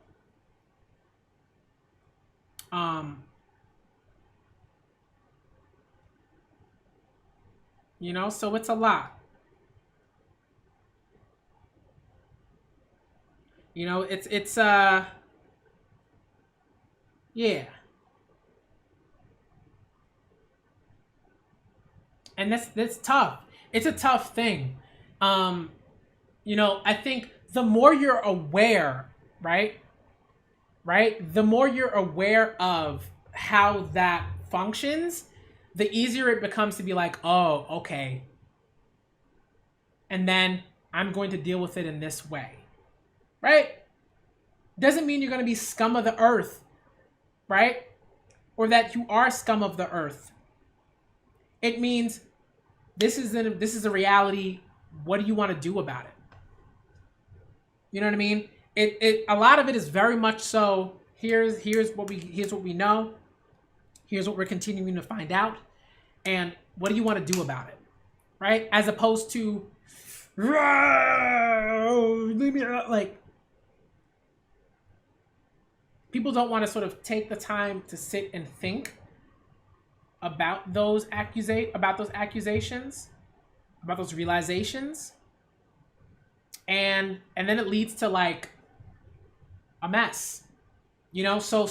Um, so it's a lot. It's yeah. And that's tough. It's a tough thing. Um, I think the more you're aware, right? Right? The more you're aware of how that functions, the easier it becomes to be like, oh, okay. And then I'm going to deal with it in this way. Right? Doesn't mean you're going to be scum of the earth, right? Or that you are scum of the earth. It means this is a reality. What do you want to do about it? You know what I mean? It a lot of it is very much so. Here's what we know. Here's what we're continuing to find out, and what do you want to do about it, right? As opposed to, leave me out. Like, people don't want to sort of take the time to sit and think about those accusations, about those realizations, and then it leads to like a mess, so it's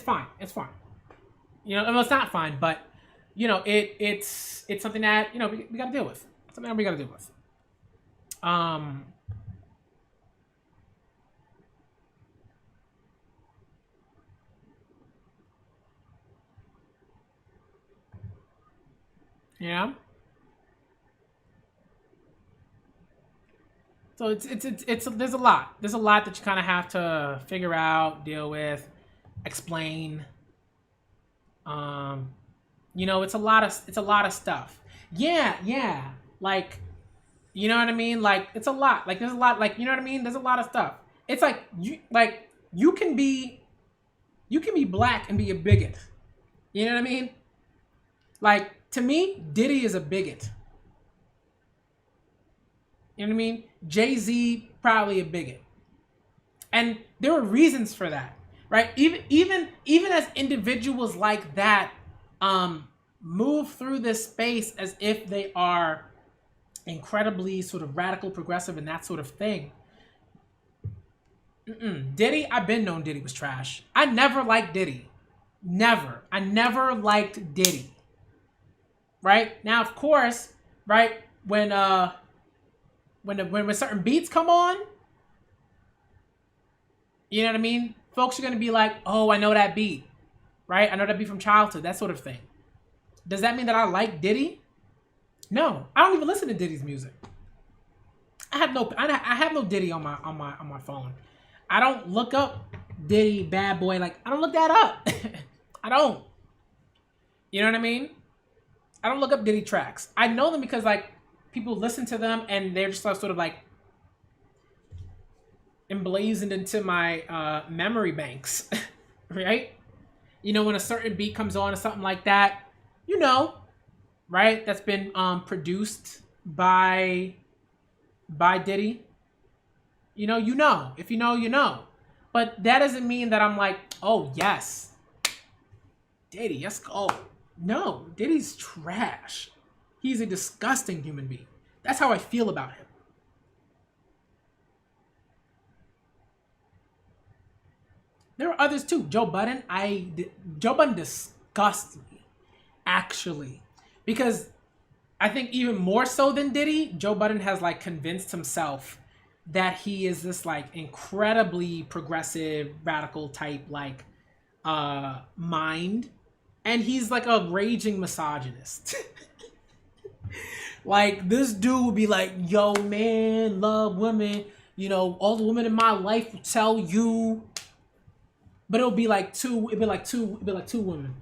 fine. It's fine. Well, it's not fine, but it's something that we got to deal with. Something that we got to deal with. Um, yeah. So it's there's a lot that you kind of have to figure out, deal with, explain. Um, it's a lot of stuff. Yeah, yeah. Like, you know what I mean? Like, it's a lot. Like, there's a lot. Like, you know what I mean? There's a lot of stuff. It's like you can be black and be a bigot. You know what I mean? Like, to me, Diddy is a bigot. You know what I mean? Jay-Z probably a bigot. And there are reasons for that, right? Even as individuals like that move through this space as if they are incredibly sort of radical, progressive, and that sort of thing. Diddy, I've been known Diddy was trash. I never liked Diddy. Never. I never liked Diddy. Right? Now, of course, right, when certain beats come on, you know what I mean? Folks are gonna be like, oh, I know that beat. Right? I know that beat from childhood, that sort of thing. Does that mean that I like Diddy? No. I don't even listen to Diddy's music. I have no Diddy on my phone. I don't look up Diddy Bad Boy, like I don't look that up. I don't. You know what I mean? I don't look up Diddy tracks. I know them because like people listen to them and they're just sort of like emblazoned into my memory banks, right? When a certain beat comes on or something like that, right? That's been produced by Diddy. If you know, you know. But that doesn't mean that I'm like, oh yes, Diddy, let's go. No, Diddy's trash. He's a disgusting human being. That's how I feel about him. There are others too. Joe Budden. Joe Budden disgusts me, actually, because I think even more so than Diddy, Joe Budden has like convinced himself that he is this like incredibly progressive, radical type like mind, and he's like a raging misogynist. Like, this dude would be like, yo, man, love women. All the women in my life will tell you. But it'd be like two women.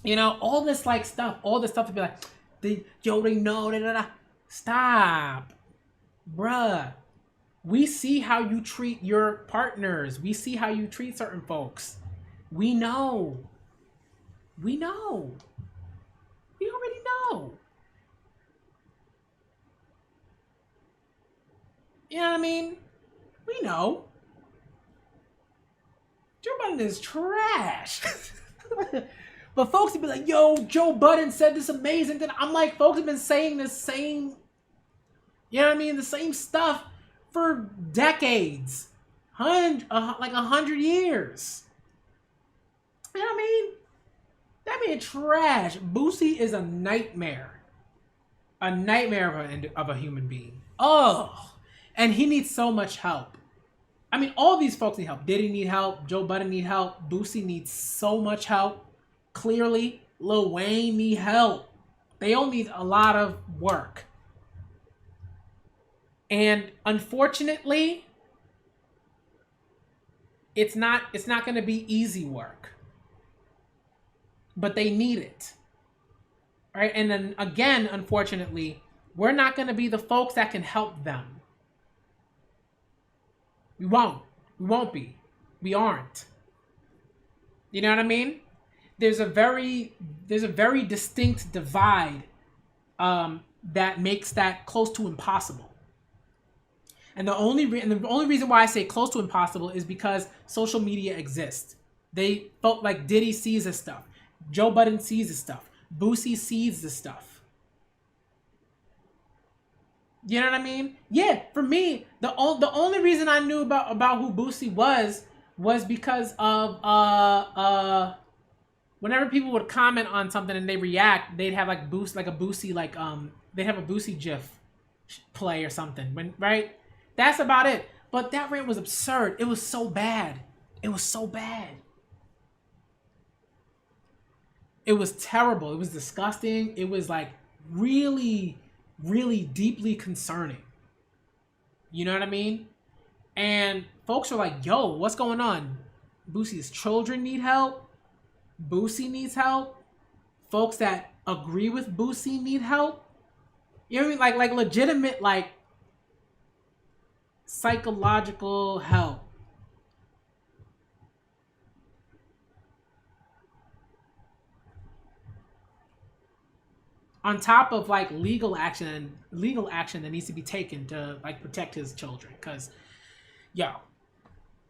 You know, all this like stuff, all this stuff to be like, they know, da, da, da. Stop, bruh. We see how you treat your partners. We see how you treat certain folks. We know. We know. We already know. You know what I mean? We know. Joe Budden is trash. But folks would be like, yo, Joe Budden said this amazing thing. I'm like, folks have been saying the same, you know what I mean? The same stuff for decades. Like 100 years. You know what I mean? That man trash. Boosie is a nightmare. A nightmare of a human being. Oh. And he needs so much help. I mean, all these folks need help. Diddy need help. Joe Budden need help. Boosie needs so much help. Clearly, Lil Wayne need help. They all need a lot of work. And unfortunately, it's not going to be easy work. But they need it. Right? And then again, unfortunately, we're not going to be the folks that can help them. We won't. We won't be. We aren't. You know what I mean? There's a very distinct divide that makes that close to impossible. And the only reason why I say close to impossible is because social media exists. They felt like Diddy sees this stuff. Joe Budden sees this stuff. Boosie sees this stuff. You know what I mean? Yeah, for me, the only reason I knew about who Boosie was because of whenever people would comment on something and they react, they'd have like Boosie they'd have a Boosie GIF play or something. Right? That's about it. But that rant was absurd. It was so bad. It was so bad. It was terrible. It was disgusting. It was like really, really deeply concerning. You know what I mean? And folks are like, yo, what's going on? Boosie's children need help. Boosie needs help. Folks that agree with Boosie need help. You know what I mean? Like legitimate, like psychological help. On top of like legal action that needs to be taken to like protect his children. Cause yo.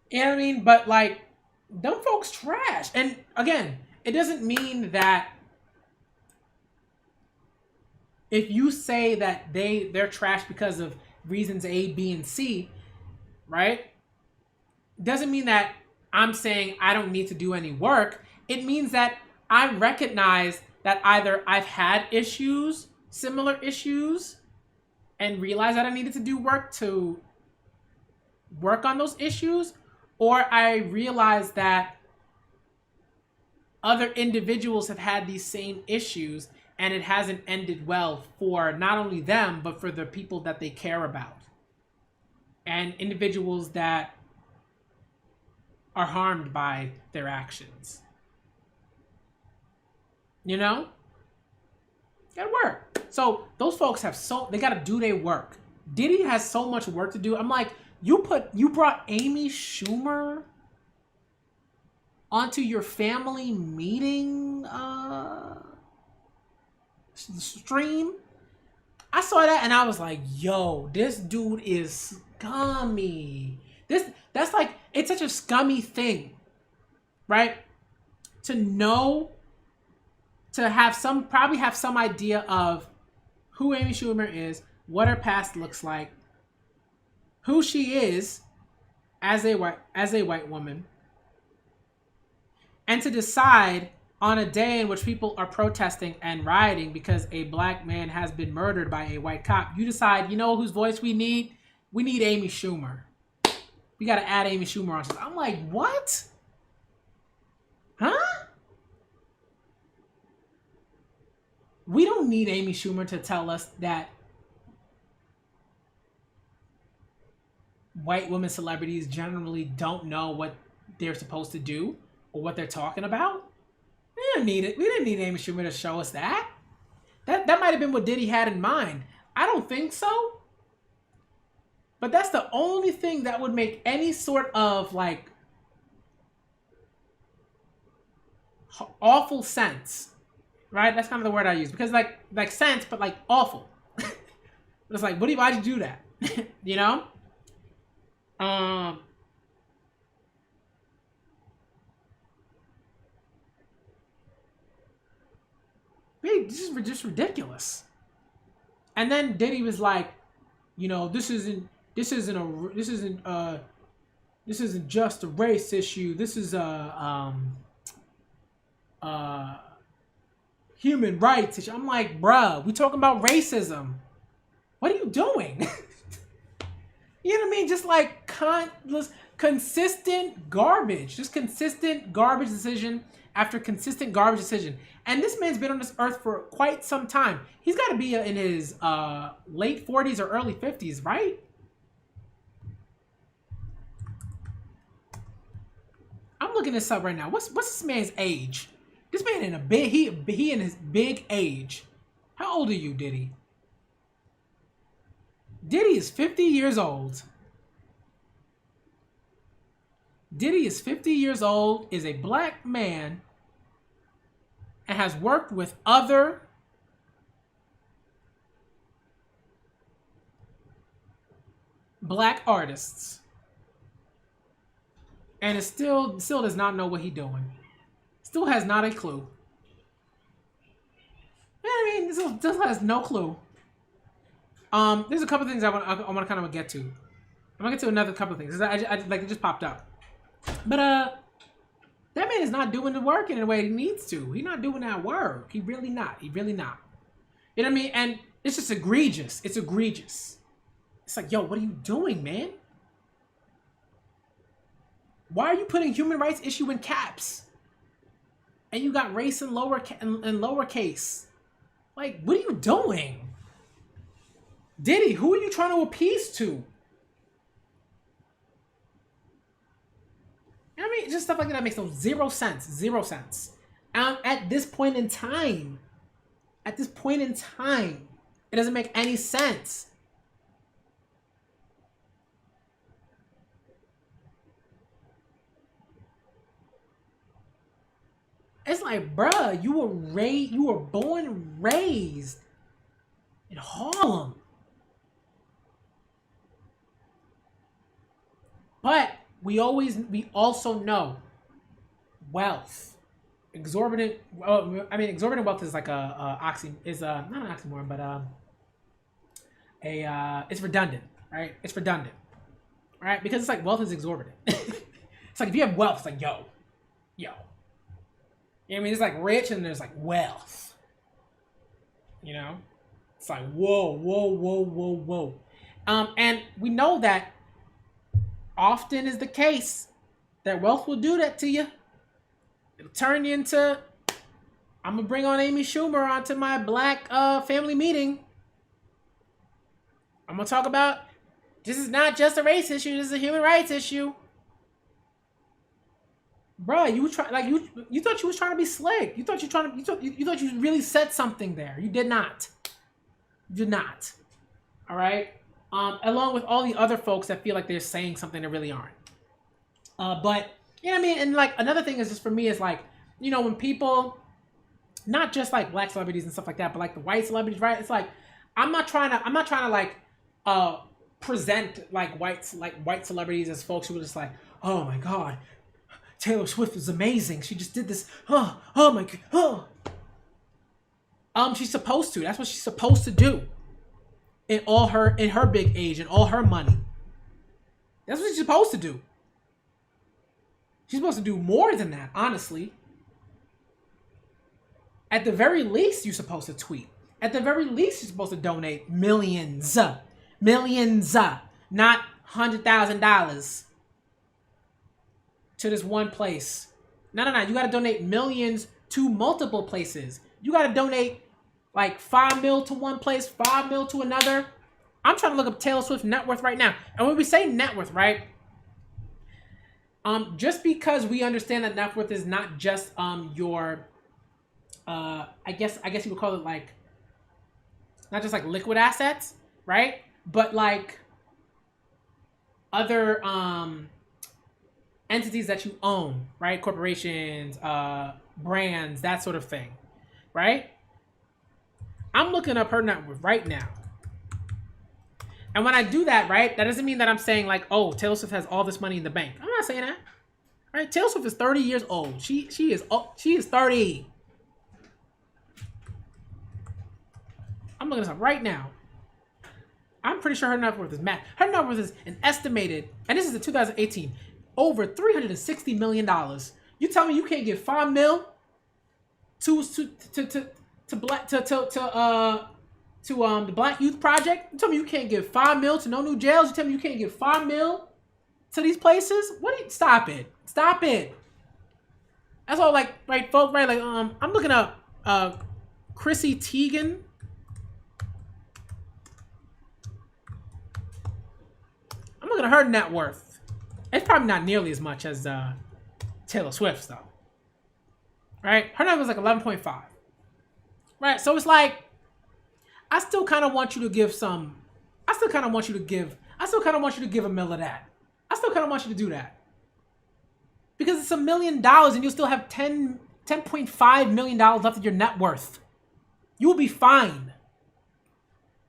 You know what I mean? But like them folks trash. And again, it doesn't mean that if you say that they're trash because of reasons A, B, and C, right? Doesn't mean that I'm saying I don't need to do any work. It means that I recognize that either I've had issues, similar issues, and realized that I needed to do work to work on those issues, or I realized that other individuals have had these same issues and it hasn't ended well for not only them, but for the people that they care about. And individuals that are harmed by their actions. You know? Gotta work. So those folks they gotta do their work. Diddy has so much work to do. I'm like, you brought Amy Schumer onto your family meeting stream. I saw that and I was like, yo, this dude is scummy. That's like, it's such a scummy thing, right? Probably have some idea of who Amy Schumer is, what her past looks like, who she is as a white woman, and to decide on a day in which people are protesting and rioting because a black man has been murdered by a white cop, you decide, you know whose voice we need? We need Amy Schumer. We got to add Amy Schumer on. I'm like, what? Huh? We don't need Amy Schumer to tell us that white women celebrities generally don't know what they're supposed to do or what they're talking about. didn't need it. We didn't need Amy Schumer to show us that. That might have been what Diddy had in mind. I don't think so. But that's the only thing that would make any sort of like awful sense, right? That's kind of the word I use, because like sense, but like awful. It's like, why'd you do that? You know? This is just ridiculous. And then Diddy was like, you know, this isn't just a race issue. This is a human rights issue. I'm like, bruh, we talking about racism. What are you doing? You know what I mean? Just like consistent garbage. Just consistent garbage decision after consistent garbage decision. And this man's been on this earth for quite some time. He's got to be in his late 40s or early 50s, right? I'm looking this up right now. What's this man's age? This man in a big he in his big age. How old are you, Diddy? Diddy is 50 years old. Diddy is 50 years old, is a black man, and has worked with other black artists, and is still does not know what he's doing. Still has not a clue. I mean, still has no clue. There's a couple things I want to kind of get to. I'm gonna get to another couple of things. I like it just popped up. But that man is not doing the work in the way he needs to. He's not doing that work. He really not. You know what I mean? And it's just egregious. It's egregious. It's like, yo, what are you doing, man? Why are you putting human rights issue in caps? And you got race in lowercase. Like, what are you doing? Diddy, who are you trying to appease to? I mean, just stuff like that makes zero sense. Zero sense. At this point in time, it doesn't make any sense. It's like, bruh, you were born and raised in Harlem. But we also know wealth, exorbitant wealth is like not an oxymoron, but it's redundant, right? It's redundant, right? Because it's like wealth is exorbitant. It's like if you have wealth, it's like yo. You know what I mean? It's like rich and there's like wealth. You know? It's like whoa. And we know that often is the case that wealth will do that to you. It'll turn you into, I'm gonna bring on Amy Schumer onto my black family meeting. I'm gonna talk about this is not just a race issue, this is a human rights issue. Bruh, you thought you was trying to be slick. You thought you really said something there. You did not. You did not. All right. Along with all the other folks that feel like they're saying something they really aren't. But you know what I mean. And like another thing is just for me is like, you know, when people, not just like black celebrities and stuff like that, but like the white celebrities, right? It's like I'm not trying to like present like white celebrities as folks who are just like, oh my god, Taylor Swift is amazing. She just did this. Oh my god. She's supposed to. That's what she's supposed to do. In her big age and all her money. That's what she's supposed to do. She's supposed to do more than that, honestly. At the very least, you're supposed to tweet. At the very least, you're supposed to donate millions. Millions. Not $100,000 to this one place. No. You got to donate millions to multiple places. You got to donate like $5 million to one place, $5 million to another. I'm trying to look up Taylor Swift's net worth right now. And when we say net worth, right? Just because we understand that net worth is not just your I guess you would call it like not just like liquid assets, right? But like other entities that you own, right? Corporations, brands, that sort of thing, right? I'm looking up her net worth right now. And when I do that, right, that doesn't mean that I'm saying like, oh, Taylor Swift has all this money in the bank. I'm not saying that. Right? Taylor Swift is 30 years old. She is 30. I'm looking this up right now. I'm pretty sure her net worth is mad. Her net worth is an estimated, and this is in 2018, over $360 million. You tell me you can't give $5 million to the Black Youth Project? You tell me you can't give $5 million to no new jails? You tell me you can't give $5 million to these places? What? Stop it! Stop it! That's all. Like, right, folks. Right, like, I'm looking up Chrissy Teigen. I'm looking at her net worth. It's probably not nearly as much as Taylor Swift's though. Right? Her net was like 11.5. Right? So it's like, I still kind of want you to give some. I still kind of want you to give $1 million of that. I still kind of want you to do that. Because it's $1 million and you'll still have $10.5 million left of your net worth. You will be fine.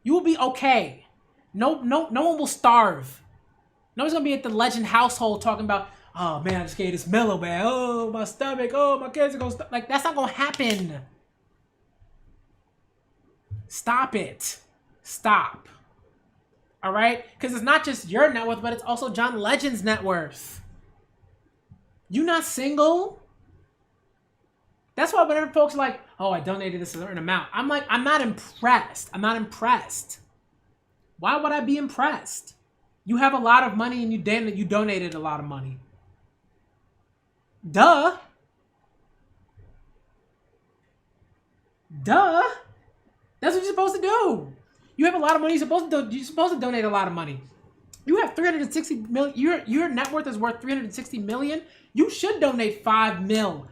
You will be okay. No one will starve. No one's gonna be at the Legend household talking about, oh man, I just gave this mellow man. Oh, my stomach. Oh, my kids are gonna like, that's not gonna happen. Stop it. Stop. All right? Because it's not just your net worth, but it's also John Legend's net worth. You not single? That's why whenever folks are like, oh, I donated this a certain amount, I'm like, I'm not impressed. I'm not impressed. Why would I be impressed? You have a lot of money and you donated a lot of money. Duh. Duh. That's what you're supposed to do. You have a lot of money. You're supposed to donate a lot of money. You have 360 million. Your net worth is worth 360 million. You should donate 5 mil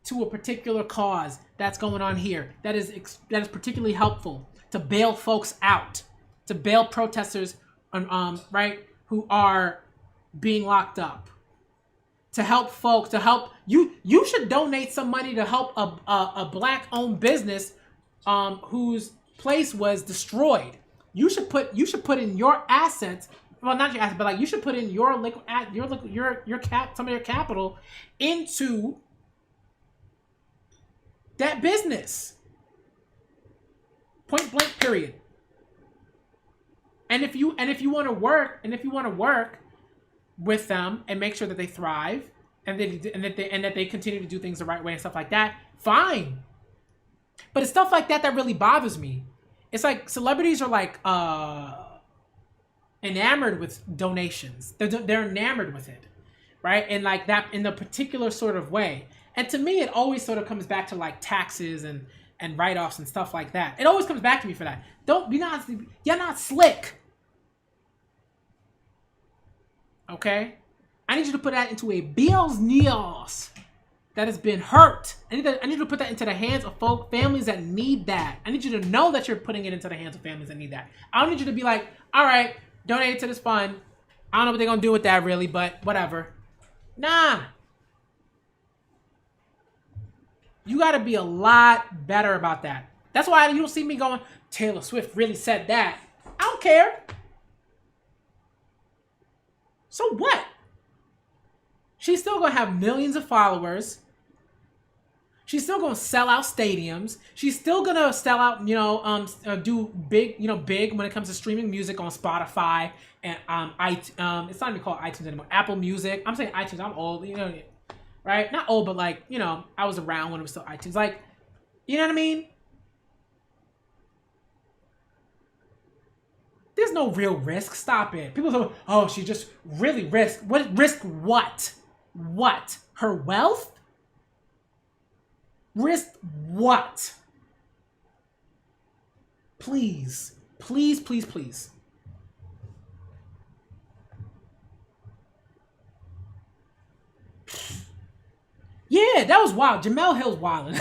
to a particular cause that's going on here. That is particularly helpful to bail folks out, to bail protesters, right, who are being locked up. To help folks, you should donate some money to help a Black-owned business whose place was destroyed. You should put in your assets, well, not your assets, but like you should put in some of your capital into that business. Point blank, period. And if you want to work with them and make sure that they thrive and that they continue to do things the right way and stuff like that, fine. But it's stuff like that really bothers me. It's like celebrities are like enamored with donations. They're enamored with it, right? And like that in the particular sort of way. And to me, it always sort of comes back to like taxes and write-offs and stuff like that. It always comes back to me for that. You're not slick. Okay? I need you to put that into a business that has been hurt. I need you to put that into the hands of families that need that. I need you to know that you're putting it into the hands of families that need that. I don't need you to be like, all right, donate it to this fund. I don't know what they're going to do with that really, but whatever. Nah. You got to be a lot better about that. That's why you don't see me going, Taylor Swift really said that. I don't care. So what? She's still going to have millions of followers. She's still going to sell out stadiums. She's still going to sell out, do big when it comes to streaming music on Spotify and it's not even called iTunes anymore. Apple Music. I'm saying iTunes. I'm old, right? Not old, but like, I was around when it was still iTunes. Like, you know what I mean? There's no real risk. Stop it. People say, oh, she just really risked. What risk? What? What? Her wealth? Risk what? Please. Please, please, please. Yeah, that was wild. Jamel Hill's wilding.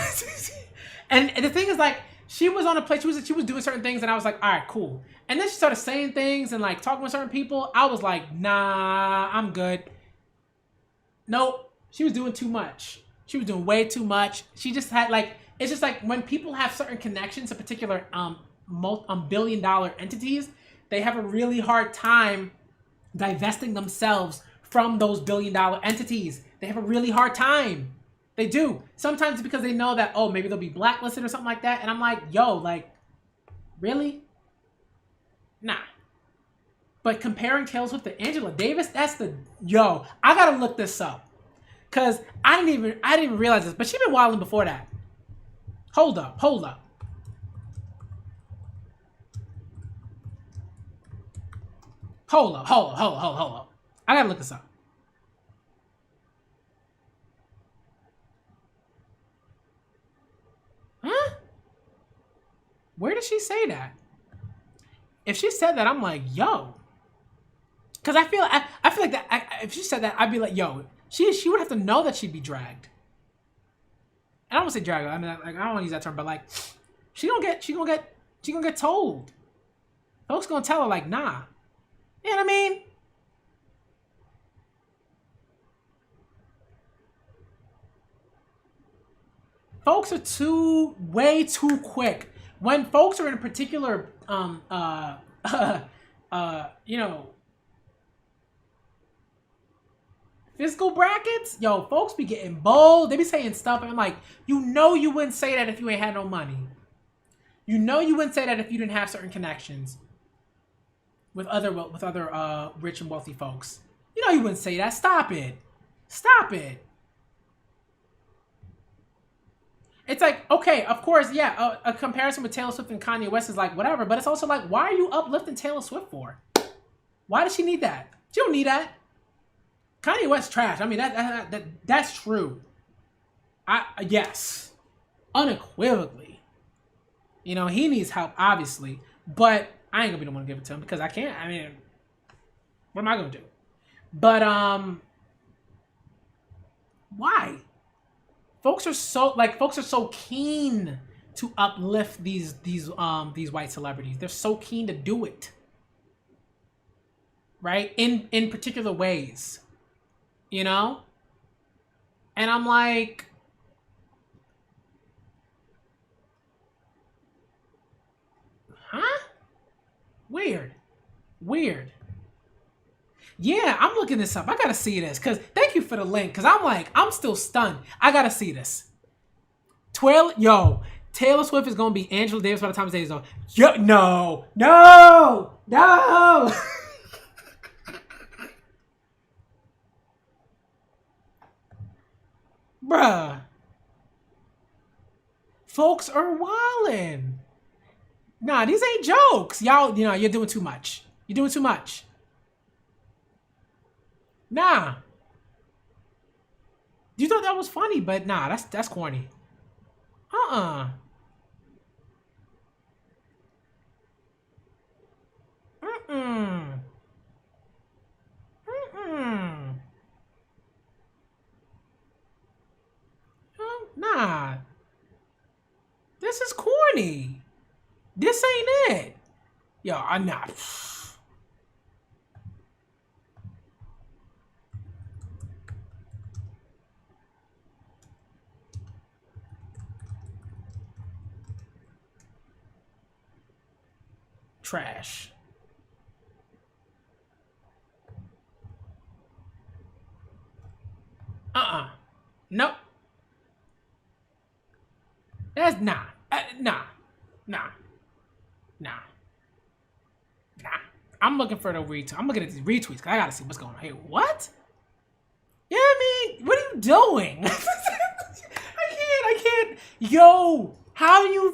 And the thing is, like, she was on a place. She was doing certain things, and I was like, all right, cool. And then she started saying things and like talking with certain people. I was like, nah, I'm good. Nope. She was doing too much. She was doing way too much. She just had like, it's just like when people have certain connections to particular billion-dollar entities, they have a really hard time divesting themselves from those billion-dollar entities. They have a really hard time. They do. Sometimes it's because they know that, oh, maybe they'll be blacklisted or something like that. And I'm like, yo, like, really? Nah. But comparing Taylor Swift to Angela Davis, that's the, yo, I gotta look this up. Cause I didn't even realize this, but she been wilding before that. Hold up. Hold up. I gotta look this up. Huh? Where did she say that? If she said that, I'm like, yo. Cause I feel like that. If she said that, I'd be like, yo. She would have to know that she'd be dragged. I don't want to say drag. I mean, like, I don't want to use that term, but like, she gonna get told. Folks gonna tell her like, nah. You know what I mean? Folks are way too quick. When folks are in a particular, you know, fiscal brackets, yo, folks be getting bold. They be saying stuff, and I'm like, you know, you wouldn't say that if you ain't had no money. You know, you wouldn't say that if you didn't have certain connections with other rich and wealthy folks. You know, you wouldn't say that. Stop it. Stop it. It's like, okay, of course, yeah, a comparison with Taylor Swift and Kanye West is like whatever, but it's also like, why are you uplifting Taylor Swift for? Why does she need that? She don't need that. Kanye West trash. I mean, that's true. Yes, unequivocally. You know, he needs help, obviously, but I ain't gonna be the one to give it to him because I can't. I mean, what am I gonna do? But why? Folks are so keen to uplift these white celebrities. They're so keen to do it, right? In particular ways. You know? And I'm like, huh? Weird. Yeah, I'm looking this up. I gotta see this. Cause thank you for the link. Cause I'm like, I'm still stunned. I gotta see this. Taylor Swift is gonna be Angela Davis by the time the day is over. Yo, no. Bruh. Folks are wildin'. Nah, these ain't jokes. Y'all, you know, you're doing too much. You're doing too much. Nah. You thought that was funny, but nah, that's corny. Uh-uh. Mm-mm. Mm-mm. Nah. This is corny. This ain't it. Yo, I'm not. Trash. Nope. That's nah. Nah. I'm looking for the retweet. I'm looking at these retweets because I gotta see what's going on. Hey, what? Yeah, I mean, what are you doing? I can't. Yo, how did you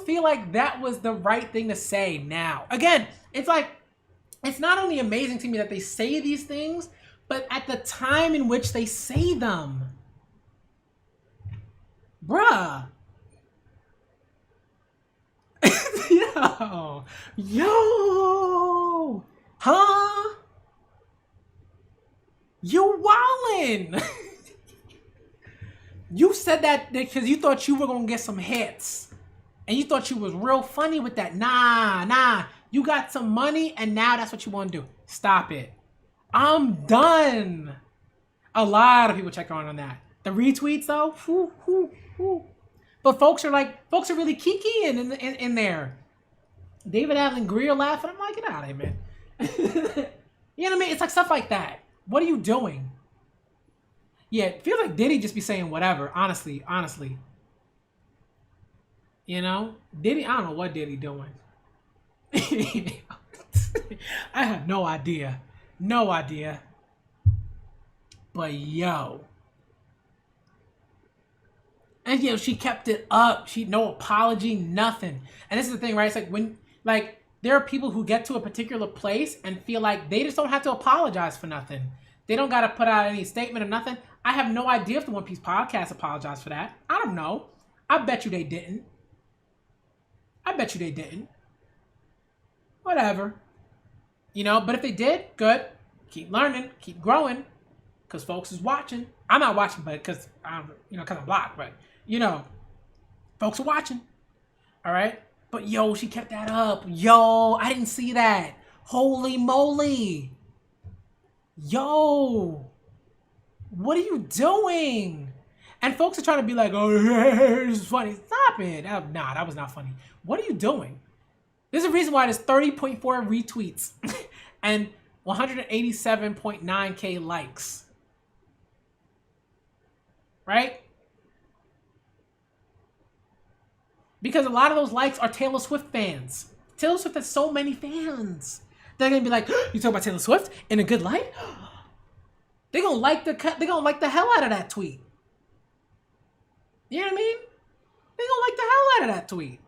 feel like that was the right thing to say now? Again, it's like, it's not only amazing to me that they say these things, but at the time in which they say them. Bruh. Yo. Huh? You wildin'. You said that because you thought you were gonna get some hits, and you thought you was real funny with that. Nah. You got some money, and now that's what you want to do. Stop it. I'm done. A lot of people check on that. The retweets though, whoo. But folks are really kikiing in there. David Allen Greer laughing. I'm like, get out of here, man. You know what I mean? It's like stuff like that. What are you doing? Yeah, it feels like Diddy just be saying whatever. Honestly. You know, Diddy. I don't know what Diddy doing. I have no idea. But yo. And she kept it up. She no apology, nothing. And this is the thing, right? It's like when there are people who get to a particular place and feel like they just don't have to apologize for nothing. They don't got to put out any statement or nothing. I have no idea if the One Piece podcast apologized for that. I don't know. I bet you they didn't. Whatever. You know, but if they did, good. Keep learning, keep growing, because folks is watching. I'm not watching, but because I'm blocked, but folks are watching. All right. But yo, she kept that up. Yo, I didn't see that. Holy moly. Yo, what are you doing? And folks are trying to be like, oh, this is funny. Stop it. Nah, that was not funny. What are you doing? There's a reason why there's 30.4 retweets and 187.9K likes. Right? Because a lot of those likes are Taylor Swift fans. Taylor Swift has so many fans. They're gonna be like, you talk about Taylor Swift in a good light? They're gonna like the hell out of that tweet. You know what I mean? They're gonna like the hell out of that tweet.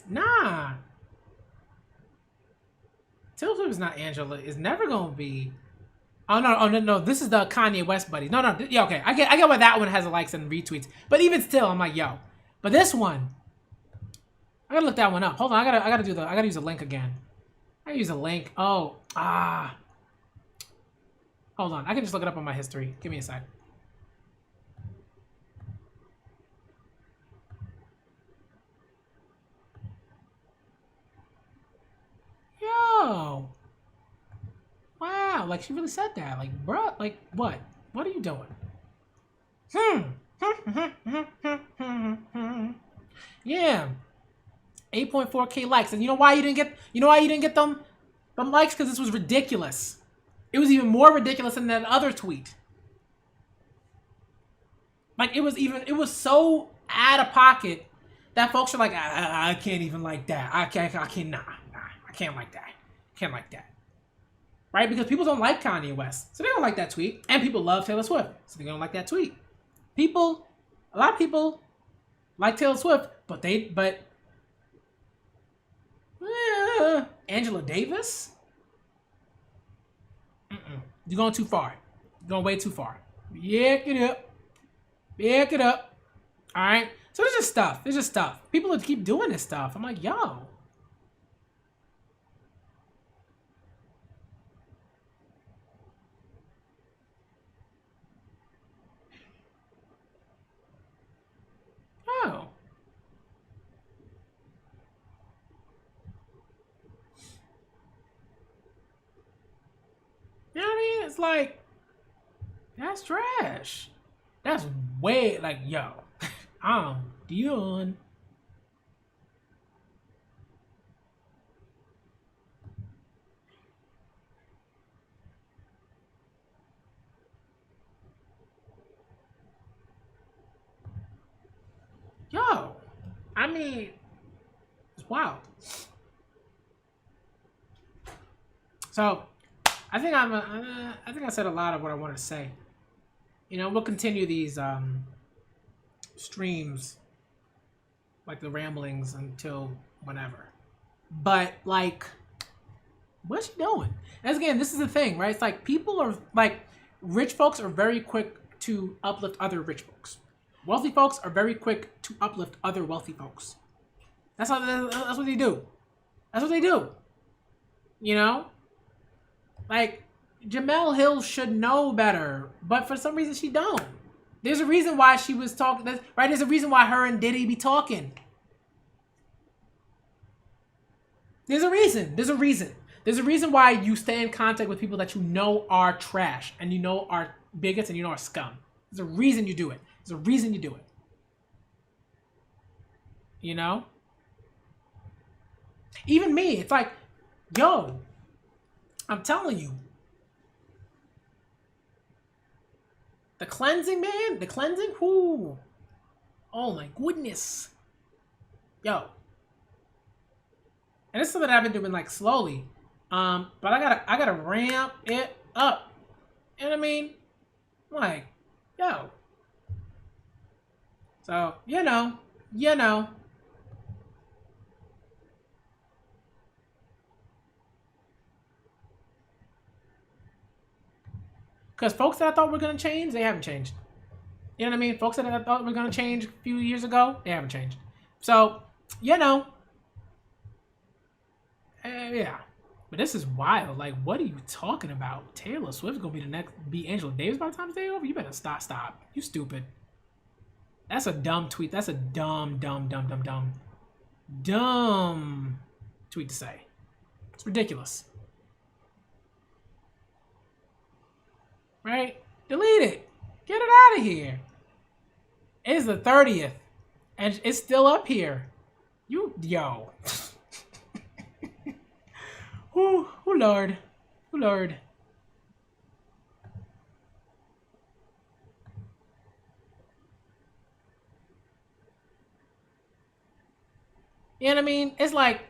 Nah. Taylor Swift is not Angela. Is never gonna be. Oh no. This is the Kanye West buddy. No. Yeah, okay. I get why that one has likes and retweets. But even still, I'm like, yo. But this one, I gotta look that one up. Hold on. I gotta use a link again. I use a link. Hold on. I can just look it up on my history. Give me a sec. Yo. Wow, like she really said that. Like, bruh, like what? What are you doing? Yeah. 8.4K likes. And you know why you didn't get them likes? Because this was ridiculous. It was even more ridiculous than that other tweet. Like it was so out of pocket that folks are like, I can't even like that. I can't like that. Right? Because people don't like Kanye West. So they don't like that tweet. And people love Taylor Swift. So they don't like that tweet. A lot of people like Taylor Swift, but Angela Davis? You're going too far. You're going way too far. Back it up. All right? So there's just stuff. People keep doing this stuff. I'm like, yo. Oh. You know what I mean? It's like, that's trash. That's way, like, yo. I'm done. Yo. I mean, it's wild. So, I think I said a lot of what I wanted to say. You know, we'll continue these streams, like the ramblings, until whenever. But like, what's she doing? As again, this is the thing, right? It's like people are like, rich folks are very quick to uplift other rich folks. Wealthy folks are very quick to uplift other wealthy folks. That's what they do. That's what they do. You know? Like, Jemele Hill should know better, but for some reason she don't. There's a reason why she was talking, right? There's a reason why her and Diddy be talking. There's a reason. There's a reason. There's a reason why you stay in contact with people that you know are trash and you know are bigots and you know are scum. There's a reason you do it. There's a reason you do it. You know? Even me, it's like, yo, I'm telling you. The cleansing, man. The cleansing, whoo. Oh my goodness. Yo. And it's something that I've been doing like slowly. But I gotta ramp it up. You know what I mean? Like, yo. So, you know. Because folks that I thought were gonna change, they haven't changed. You know what I mean? Folks that I thought were gonna change a few years ago, they haven't changed. So, you know. Yeah. But this is wild. Like, what are you talking about? Taylor Swift's gonna be the next, be Angela Davis by the time it's day over? You better stop. You stupid. That's a dumb tweet. That's a dumb tweet to say. It's ridiculous. Right? Delete it. Get it out of here. It's the 30th. And it's still up here. Yo. Oh, Lord. Oh, Lord. You know what I mean? It's like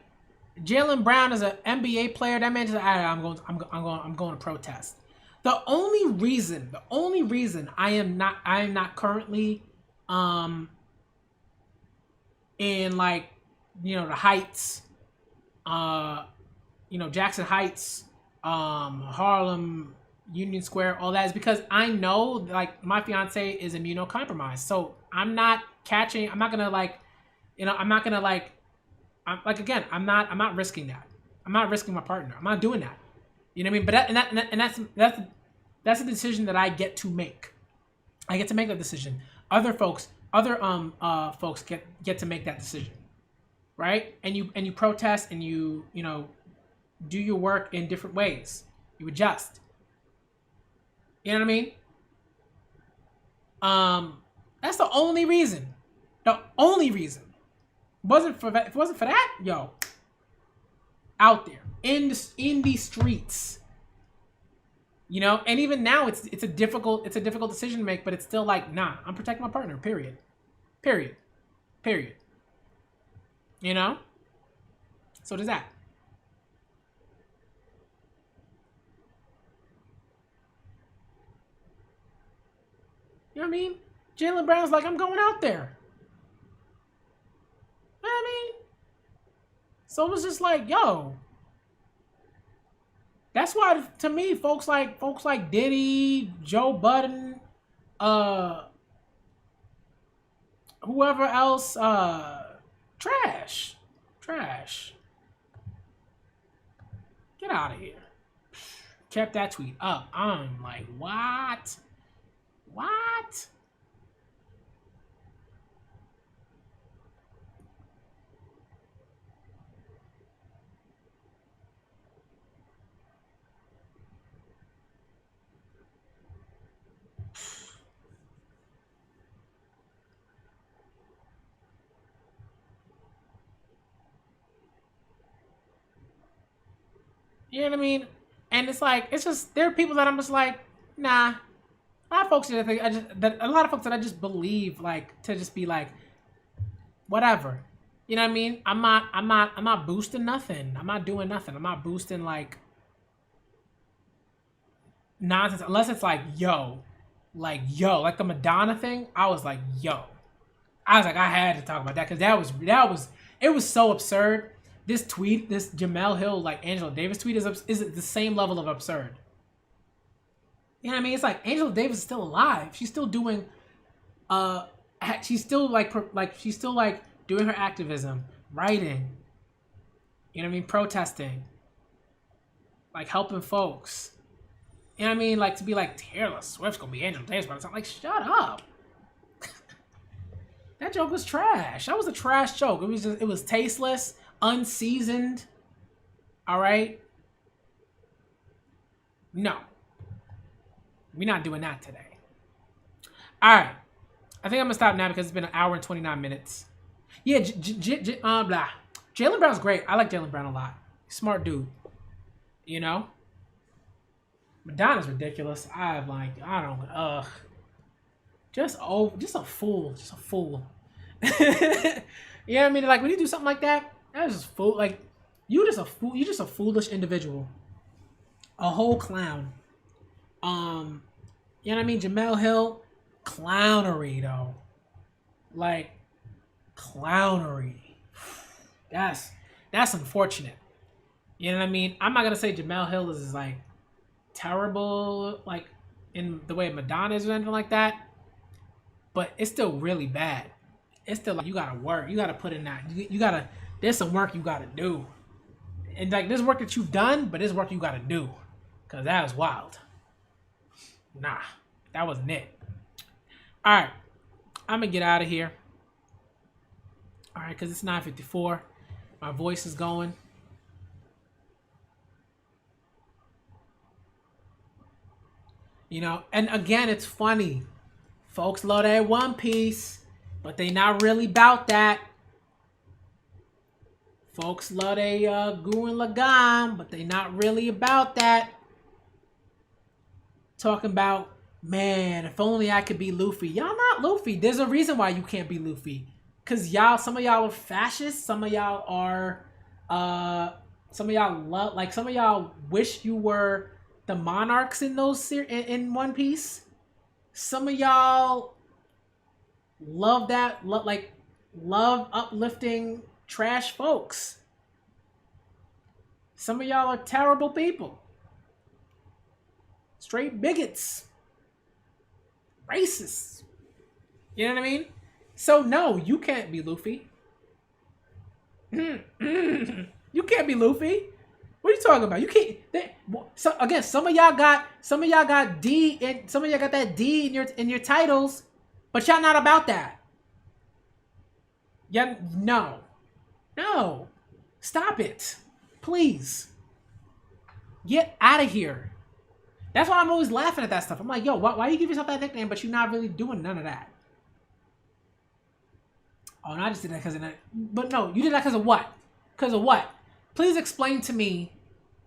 Jaylen Brown is an NBA player. That man just, I'm going to protest. The only reason I am not currently in like, you know, the Heights, you know, Jackson Heights, Harlem, Union Square, all that is because I know like my fiance is immunocompromised. So I'm not gonna like, you know, I'm not risking that. I'm not risking my partner. I'm not doing that. You know what I mean? But that's a decision that I get to make. I get to make that decision. Other folks get to make that decision, right? And you protest and you know, do your work in different ways. You adjust. You know what I mean? That's the only reason. The only reason. If it wasn't for that, yo, out there in the streets, you know. And even now, it's a difficult decision to make, but it's still like, nah, I'm protecting my partner. Period. You know. So does that. You know what I mean? Jaylen Brown's like, I'm going out there. You know what I mean? So it was just like, yo. That's why, to me, folks like Diddy, Joe Budden, whoever else, trash. Get out of here. Kept that tweet up. I'm like, what? You know what I mean? And it's like, it's just, there are people that I'm just like, nah. A lot of folks that I just believe, like, to just be like, whatever. You know what I mean? I'm not boosting nothing. I'm not doing nothing. I'm not boosting like nonsense unless it's like like the Madonna thing. I was like, I had to talk about that because it was so absurd. This tweet, this Jemele Hill like Angela Davis tweet is the same level of absurd. You know what I mean? It's like Angela Davis is still alive. She's still doing, she's still like doing her activism, writing. You know what I mean? Protesting, like helping folks. You know what I mean? Like to be like Taylor Swift's gonna be Angel Davis by the time. Like, shut up. That joke was trash. That was a trash joke. It was tasteless, unseasoned. All right. No, we're not doing that today. All right. I think I'm gonna stop now because it's been an hour and 29 minutes. Yeah, blah. Jaylen Brown's great. I like Jaylen Brown a lot. Smart dude. You know. Madonna's ridiculous. I don't. Just a fool. Just a fool. You know what I mean? Like when you do something like that, that's just fool. Like you just a fool. You just a foolish individual. A whole clown. You know what I mean? Jamel Hill, clownery though. Like clownery. That's unfortunate. You know what I mean? I'm not gonna say Jamel Hill is like terrible, like in the way Madonna is or anything like that. But it's still really bad. It's still like you gotta work. You gotta put in that. You gotta. There's some work you gotta do. And like there's work that you've done, but there's work you gotta do. Cause that was wild. Nah, that wasn't it. All right, I'm gonna get out of here. All right, cause it's 9:54. My voice is going. You know, and again, it's funny. Folks love that One Piece, but they not really about that. Folks love they Gurren Lagann, but they not really about that. Talking about, man, if only I could be Luffy. Y'all not Luffy. There's a reason why you can't be Luffy. Cause some of y'all are fascists. Some of y'all are, some of y'all wish you were the monarchs in in One Piece. Some of y'all love love uplifting trash folks. Some of y'all are terrible people. Straight bigots. Racists. You know what I mean? So no, you can't be Luffy. You can't be Luffy. What are you talking about? You can't. So again, some of y'all got D, and some of y'all got that D in your titles, but y'all not about that. Yeah, no, stop it, please. Get out of here. That's why I'm always laughing at that stuff. I'm like, yo, why you give yourself that nickname, but you're not really doing none of that? Oh, and I just did that because of that. But no, you did that because of what? Because of what? Please explain to me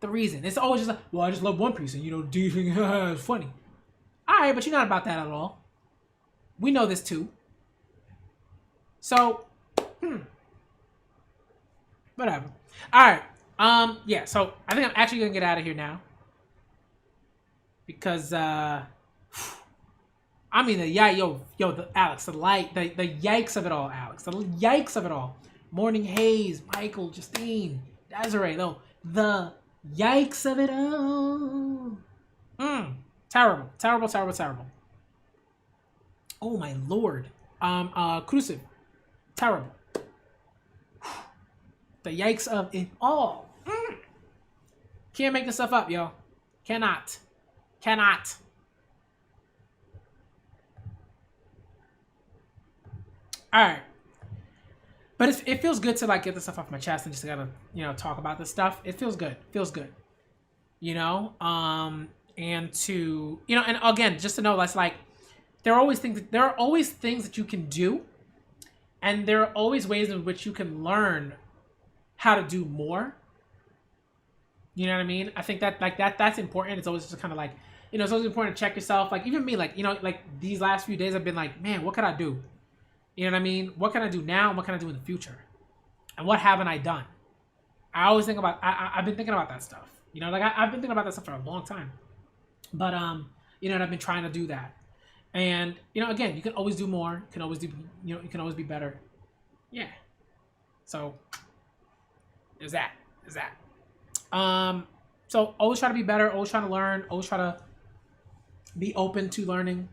the reason. It's always just like, well, I just love One Piece, and you know, do you think it's funny? All right, but you're not about that at all. We know this too. So, whatever. All right. Yeah. So I think I'm actually gonna get out of here now because I mean the Alex, the yikes of it all, Alex, the yikes of it all. Morning Hayes, Michael, Justine, Desiree, though the yikes of it all. Terrible. Oh my lord. Crucive, terrible. The yikes of it all. Can't make this stuff up, yo. Cannot. All right. But it feels good to like get this stuff off my chest and just gotta talk about this stuff. It feels good. And to and again, just to know that's like there are always things that you can do, and there are always ways in which you can learn how to do more. You know what I mean? I think that's important. It's always just kind of like it's always important to check yourself. Like even me, like like these last few days I've been like, man, what can I do? You know what I mean? What can I do now? And what can I do in the future? And what haven't I done? I always think about. I've been thinking about that stuff. I've been thinking about that stuff for a long time. But and I've been trying to do that. And again, you can always do more. You can always do. You can always be better. Yeah. So there's that. So always try to be better. Always try to learn. Always try to be open to learning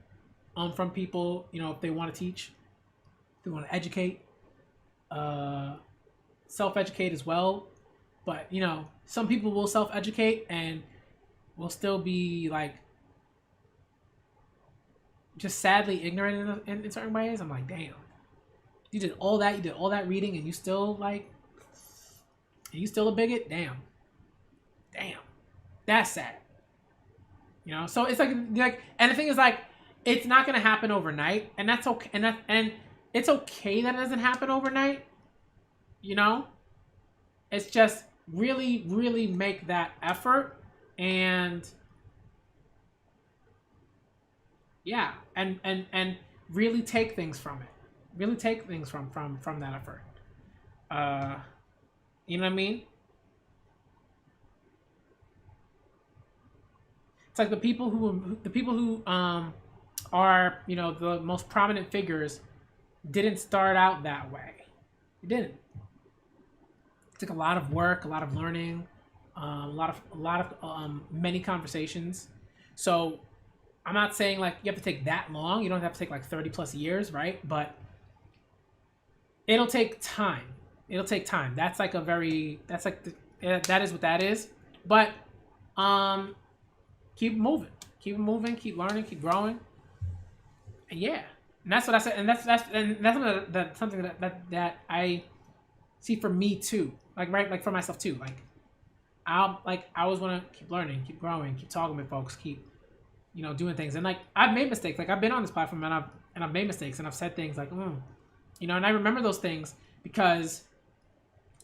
from people. If they want to teach. They want to educate, self-educate as well. But some people will self-educate and will still be like just sadly ignorant in certain ways. I'm like, damn, you did all that reading, and you still a bigot. Damn, that's sad. So it's like, and the thing is, like, it's not gonna happen overnight, and that's okay, and it's okay that it doesn't happen overnight. It's just really, really make that effort, and yeah, and really take things from it. Really take things from that effort. You know what I mean? It's like the people who are the most prominent figures didn't start out that way. It didn't. It took a lot of work, a lot of learning, a lot of many conversations. So I'm not saying like you have to take that long. You don't have to take like 30 plus years, right? But it'll take time. That's like that is what that is. But keep moving, keep learning, keep growing, and yeah, and that's what I said, and that's something that I see for me too, like for myself too, I always want to keep learning, keep growing, keep talking with folks, keep doing things, and like I've made mistakes, like I've been on this platform and I've made mistakes and I've said things like and I remember those things because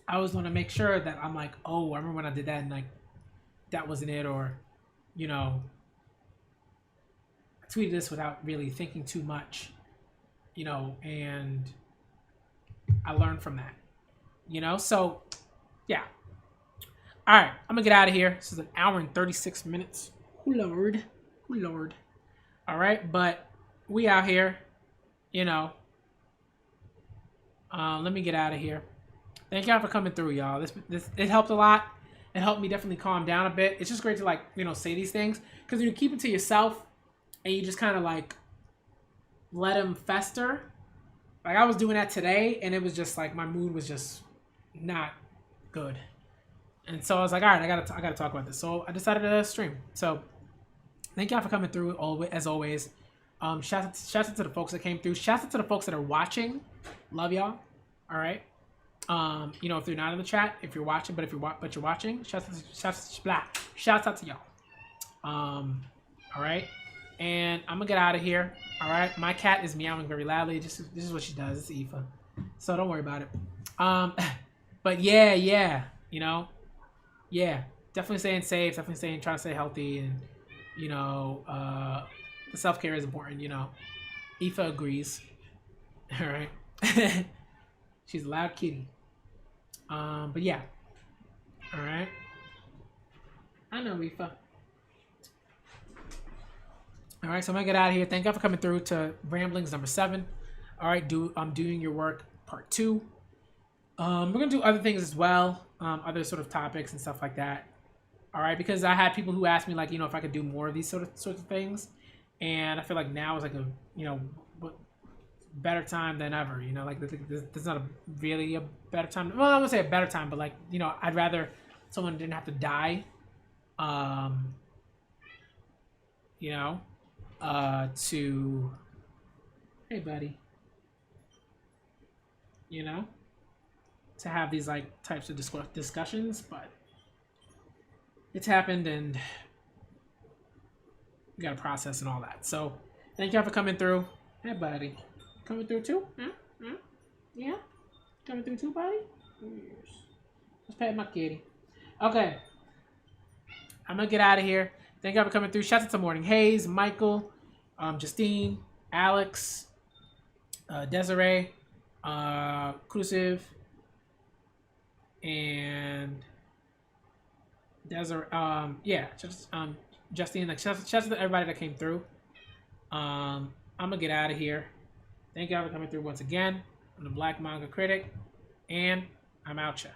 I always want to make sure that I'm like, oh, I remember when I did that and like that wasn't it, or I tweeted this without really thinking too much, and I learned from that, so yeah. All right, I'm gonna get out of here. This is an hour and 36 minutes. Oh Lord. All right, but we out here, let me get out of here. Thank y'all for coming through, y'all. This it helped a lot. It helped me definitely calm down a bit. It's just great to say these things, because you keep it to yourself and you just kind of like let them fester. Like I was doing that today, and it was just like my mood was just not good, and so I was like, all right, I gotta talk about this. So I decided to stream. So thank y'all for coming through. As always, shout out to the folks that came through. Shout out to the folks that are watching. Love y'all. All right. If you're not in the chat, if you're watching, but you're watching, shouts out to y'all. All right, and I'm gonna get out of here. All right, my cat is meowing very loudly. This is what she does. It's Aoife, so don't worry about it. But yeah, definitely staying safe, trying to stay healthy, and the self-care is important. Aoife agrees. All right, she's a loud kitty. But yeah. All right. I know, Aoife. All right, so I'm gonna get out of here. Thank you for coming through to Ramblings number 7. All right, I'm doing your work part 2. We're gonna do other things as well, other sort of topics and stuff like that. All right, because I had people who asked me like, if I could do more of these sorts of things, and I feel like now is like a better time than ever. Like there's not really a better time. Well, I wouldn't say a better time, but like I'd rather someone didn't have to die. To hey buddy, to have these like types of discussions, but it's happened and we gotta process and all that. So thank y'all for coming through. Hey buddy, coming through too? Yeah, coming through too, buddy. Yes. Let's pet my kitty. Okay, I'm gonna get out of here. Thank y'all for coming through. Shout out to Morning Hayes, Michael, Justine, Alex, Desiree, Clusive, and Desiree. Justine. Like shout out to everybody that came through. I'm gonna get out of here. Thank y'all for coming through once again. I'm the Black Manga Critic, and I'm out ya.